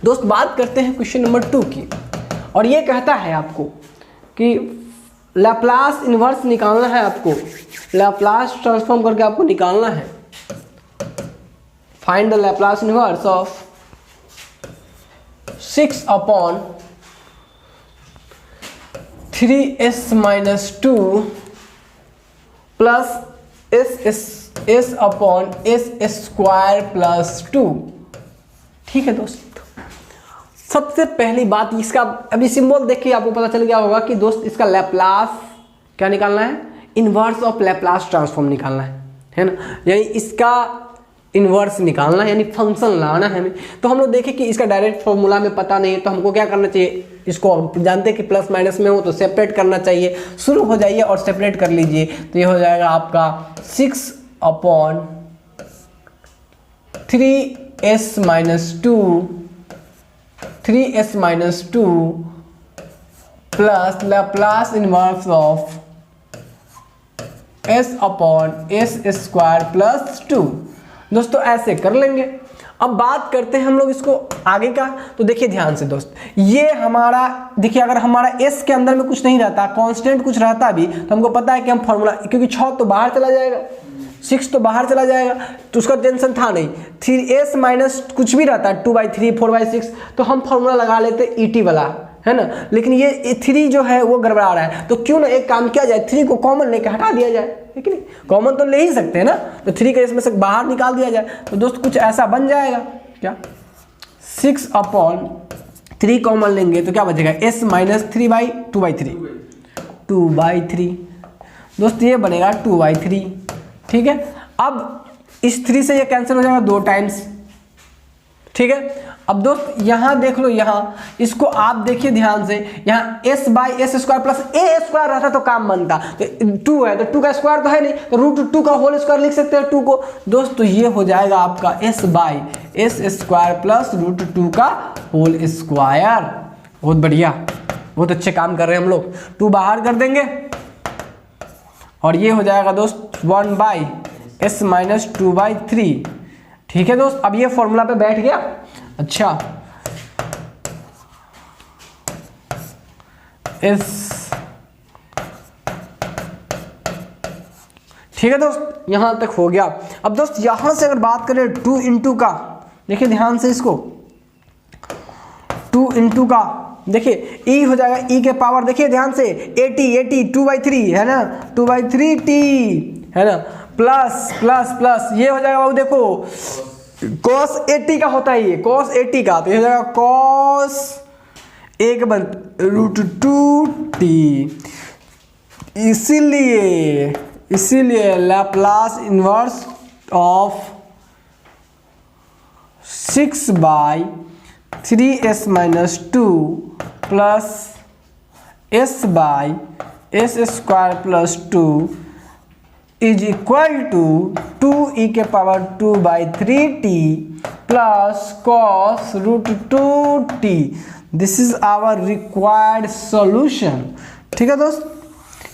दोस्त, बात करते हैं क्वेश्चन नंबर 2 की, और ये कहता है आपको कि लैप्लास इनवर्स निकालना है, आपको लैप्लास ट्रांसफॉर्म करके आपको निकालना है। फाइंड द लैप्लास इनवर्स ऑफ 6/3s-2 प्लस s/s² ठीक है दोस्त, सबसे पहली बात इसका अभी सिंबल देखिए आपको पता चल गया होगा कि दोस्त इसका लैप्लास क्या निकालना है, इनवर्स ऑफ लैप्लास ट्रांसफॉर्म निकालना है ना, यानी इसका इनवर्स निकालना है, यानी फंक्शन लाना है हमें। तो हम लोग देखें कि इसका डायरेक्ट फॉर्मूला में पता नहीं है, तो हमको क्या करना चाहिए, इसको जानते हैं कि प्लस माइनस में हो तो सेपरेट करना चाहिए। शुरू हो जाइए और सेपरेट कर लीजिए, तो ये हो जाएगा आपका 6/3s-2 plus Laplace inverse of s/s² दोस्तों ऐसे कर लेंगे। अब बात करते हैं हम लोग इसको आगे का, तो देखिए ध्यान से दोस्त, ये हमारा देखिए अगर हमारा s के अंदर में कुछ नहीं रहता, कांस्टेंट कुछ रहता भी, तो हमको पता है कि हम फॉर्मूला, क्योंकि 6 तो बाहर चला जाएगा, 6 तो बाहर चला जाएगा, तो उसका टेंशन था नहीं। 3s माइनस कुछ भी रहता है 2/3 4/6, तो हम फॉर्मूला लगा लेते ET वाला, है ना। लेकिन ये 3 जो है वो गड़बड़ा रहा है, तो क्यों ना एक काम किया जाए, 3 को कॉमन लेके हटा दिया जाए, है कि नहीं, कॉमन तो ले ही सकते हैं ना, तो 3 का इसमें से बाहर निकाल दिया जाए, तो दोस्त कुछ ऐसा बन जाएगा क्या, 6/3 कॉमन लेंगे तो क्या बचेगा, s-3/2/3 दोस्त, ये बनेगा 2/3। ठीक है, अब इस 3 से ये कैंसिल हो जाएगा 2 टाइम्स। ठीक है, अब दोस्त यहाँ देख लो, यहाँ इसको आप देखिए ध्यान से, यहाँ s/s² प्लस a² रहता तो काम बनता, तो 2 है तो 2 का स्क्वायर तो है नहीं, तो √2 का होल स्क्वायर लिख सकते हैं 2 को दोस्त, तो ये हो जाएगा आपका s/s² प्लस √2 का होल स्क्वायर। बहुत बढ़िया, बहुत अच्छे काम कर रहे हैं हम लोग। 2 बाहर कर देंगे और ये हो जाएगा दोस्त 1/s-2/3। ठीक है दोस्त, अब ये फॉर्मूला पे बैठ गया। अच्छा, ठीक है दोस्त, यहां तक हो गया। अब दोस्त यहां से अगर बात करें 2 इंटू का, देखिए ध्यान से इसको, 2 इंटू का देखिए e हो जाएगा, e के पावर देखिए ध्यान से 80 2/3 है ना, 2/3t है ना, प्लस प्लस प्लस ये हो जाएगा बाबू, देखो cos 80 का होता है, ये cos 80 का, तो ये हो जाएगा cos √2t। इसीलिए लैप्लास इनवर्स ऑफ 6/3s-2 plus s/s² is equal to 2e⁻²/3t plus cos √2t। This is our required solution. ठीक है दोस्त,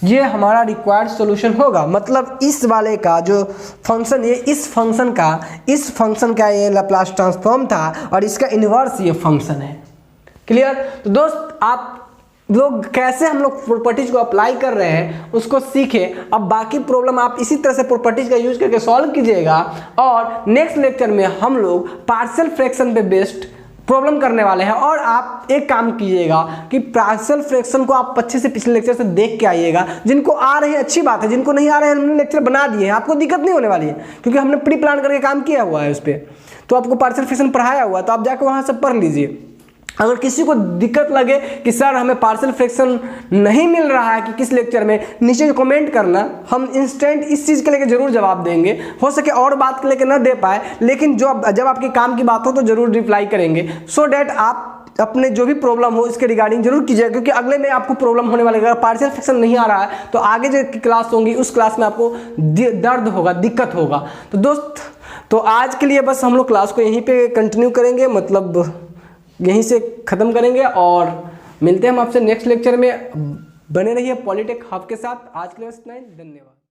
ये हमारा रिक्वायर्ड सॉल्यूशन होगा, मतलब इस वाले का जो फंक्शन, ये इस फंक्शन का ये लैप्लास ट्रांसफॉर्म था और इसका इन्वर्स ये फंक्शन है। क्लियर? तो दोस्त आप लोग कैसे हम लोग प्रॉपर्टीज को अप्लाई कर रहे हैं उसको सीखे। अब बाकी प्रॉब्लम आप इसी तरह से प्रॉपर्टीज का यूज करके सॉल्व कीजिएगा, और नेक्स्ट लेक्चर में हम लोग पार्शियल फ्रैक्शन पे बेस्ड प्रॉब्लम करने वाले हैं। और आप एक काम कीजिएगा कि पार्शियल फ्रैक्शन को आप अच्छे से पिछले लेक्चर से देख के आइएगा। जिनको आ रहे हैं अच्छी बात है, जिनको नहीं आ रहे हैं हमने लेक्चर बना दिए हैं, आपको दिक्कत नहीं होने वाली है क्योंकि हमने प्री प्लान करके काम किया हुआ है उस पर। तो आपको पार्शियल फ्रैक्शन पढ़ाया हुआ है, तो आप जाकर वहाँ से पढ़ लीजिए। अगर किसी को दिक्कत लगे कि सर हमें पार्शियल फ्रैक्शन नहीं मिल रहा है कि किस लेक्चर में, नीचे कमेंट करना, हम इंस्टेंट इस चीज़ के लेके जरूर जवाब देंगे। हो सके और बात के लेके ना दे पाए, लेकिन जब आपके काम की बात हो तो जरूर रिप्लाई करेंगे, सो डैट आप अपने जो भी प्रॉब्लम हो इसके रिगार्डिंग जरूर कीजिए, क्योंकि अगले में आपको प्रॉब्लम होने वाली है। अगर पार्शियल फ्रैक्शन नहीं आ रहा है तो आगे जो क्लास होंगी उस क्लास में आपको दर्द होगा, दिक्कत होगा। तो दोस्त, तो आज के लिए बस हम लोग क्लास को यहीं पे कंटिन्यू करेंगे, मतलब यहीं से ख़त्म करेंगे। और मिलते हैं हम आपसे नेक्स्ट लेक्चर में। बने रहिए पॉलिटेक हब के साथ। आज के लिए बस इतना ही, धन्यवाद।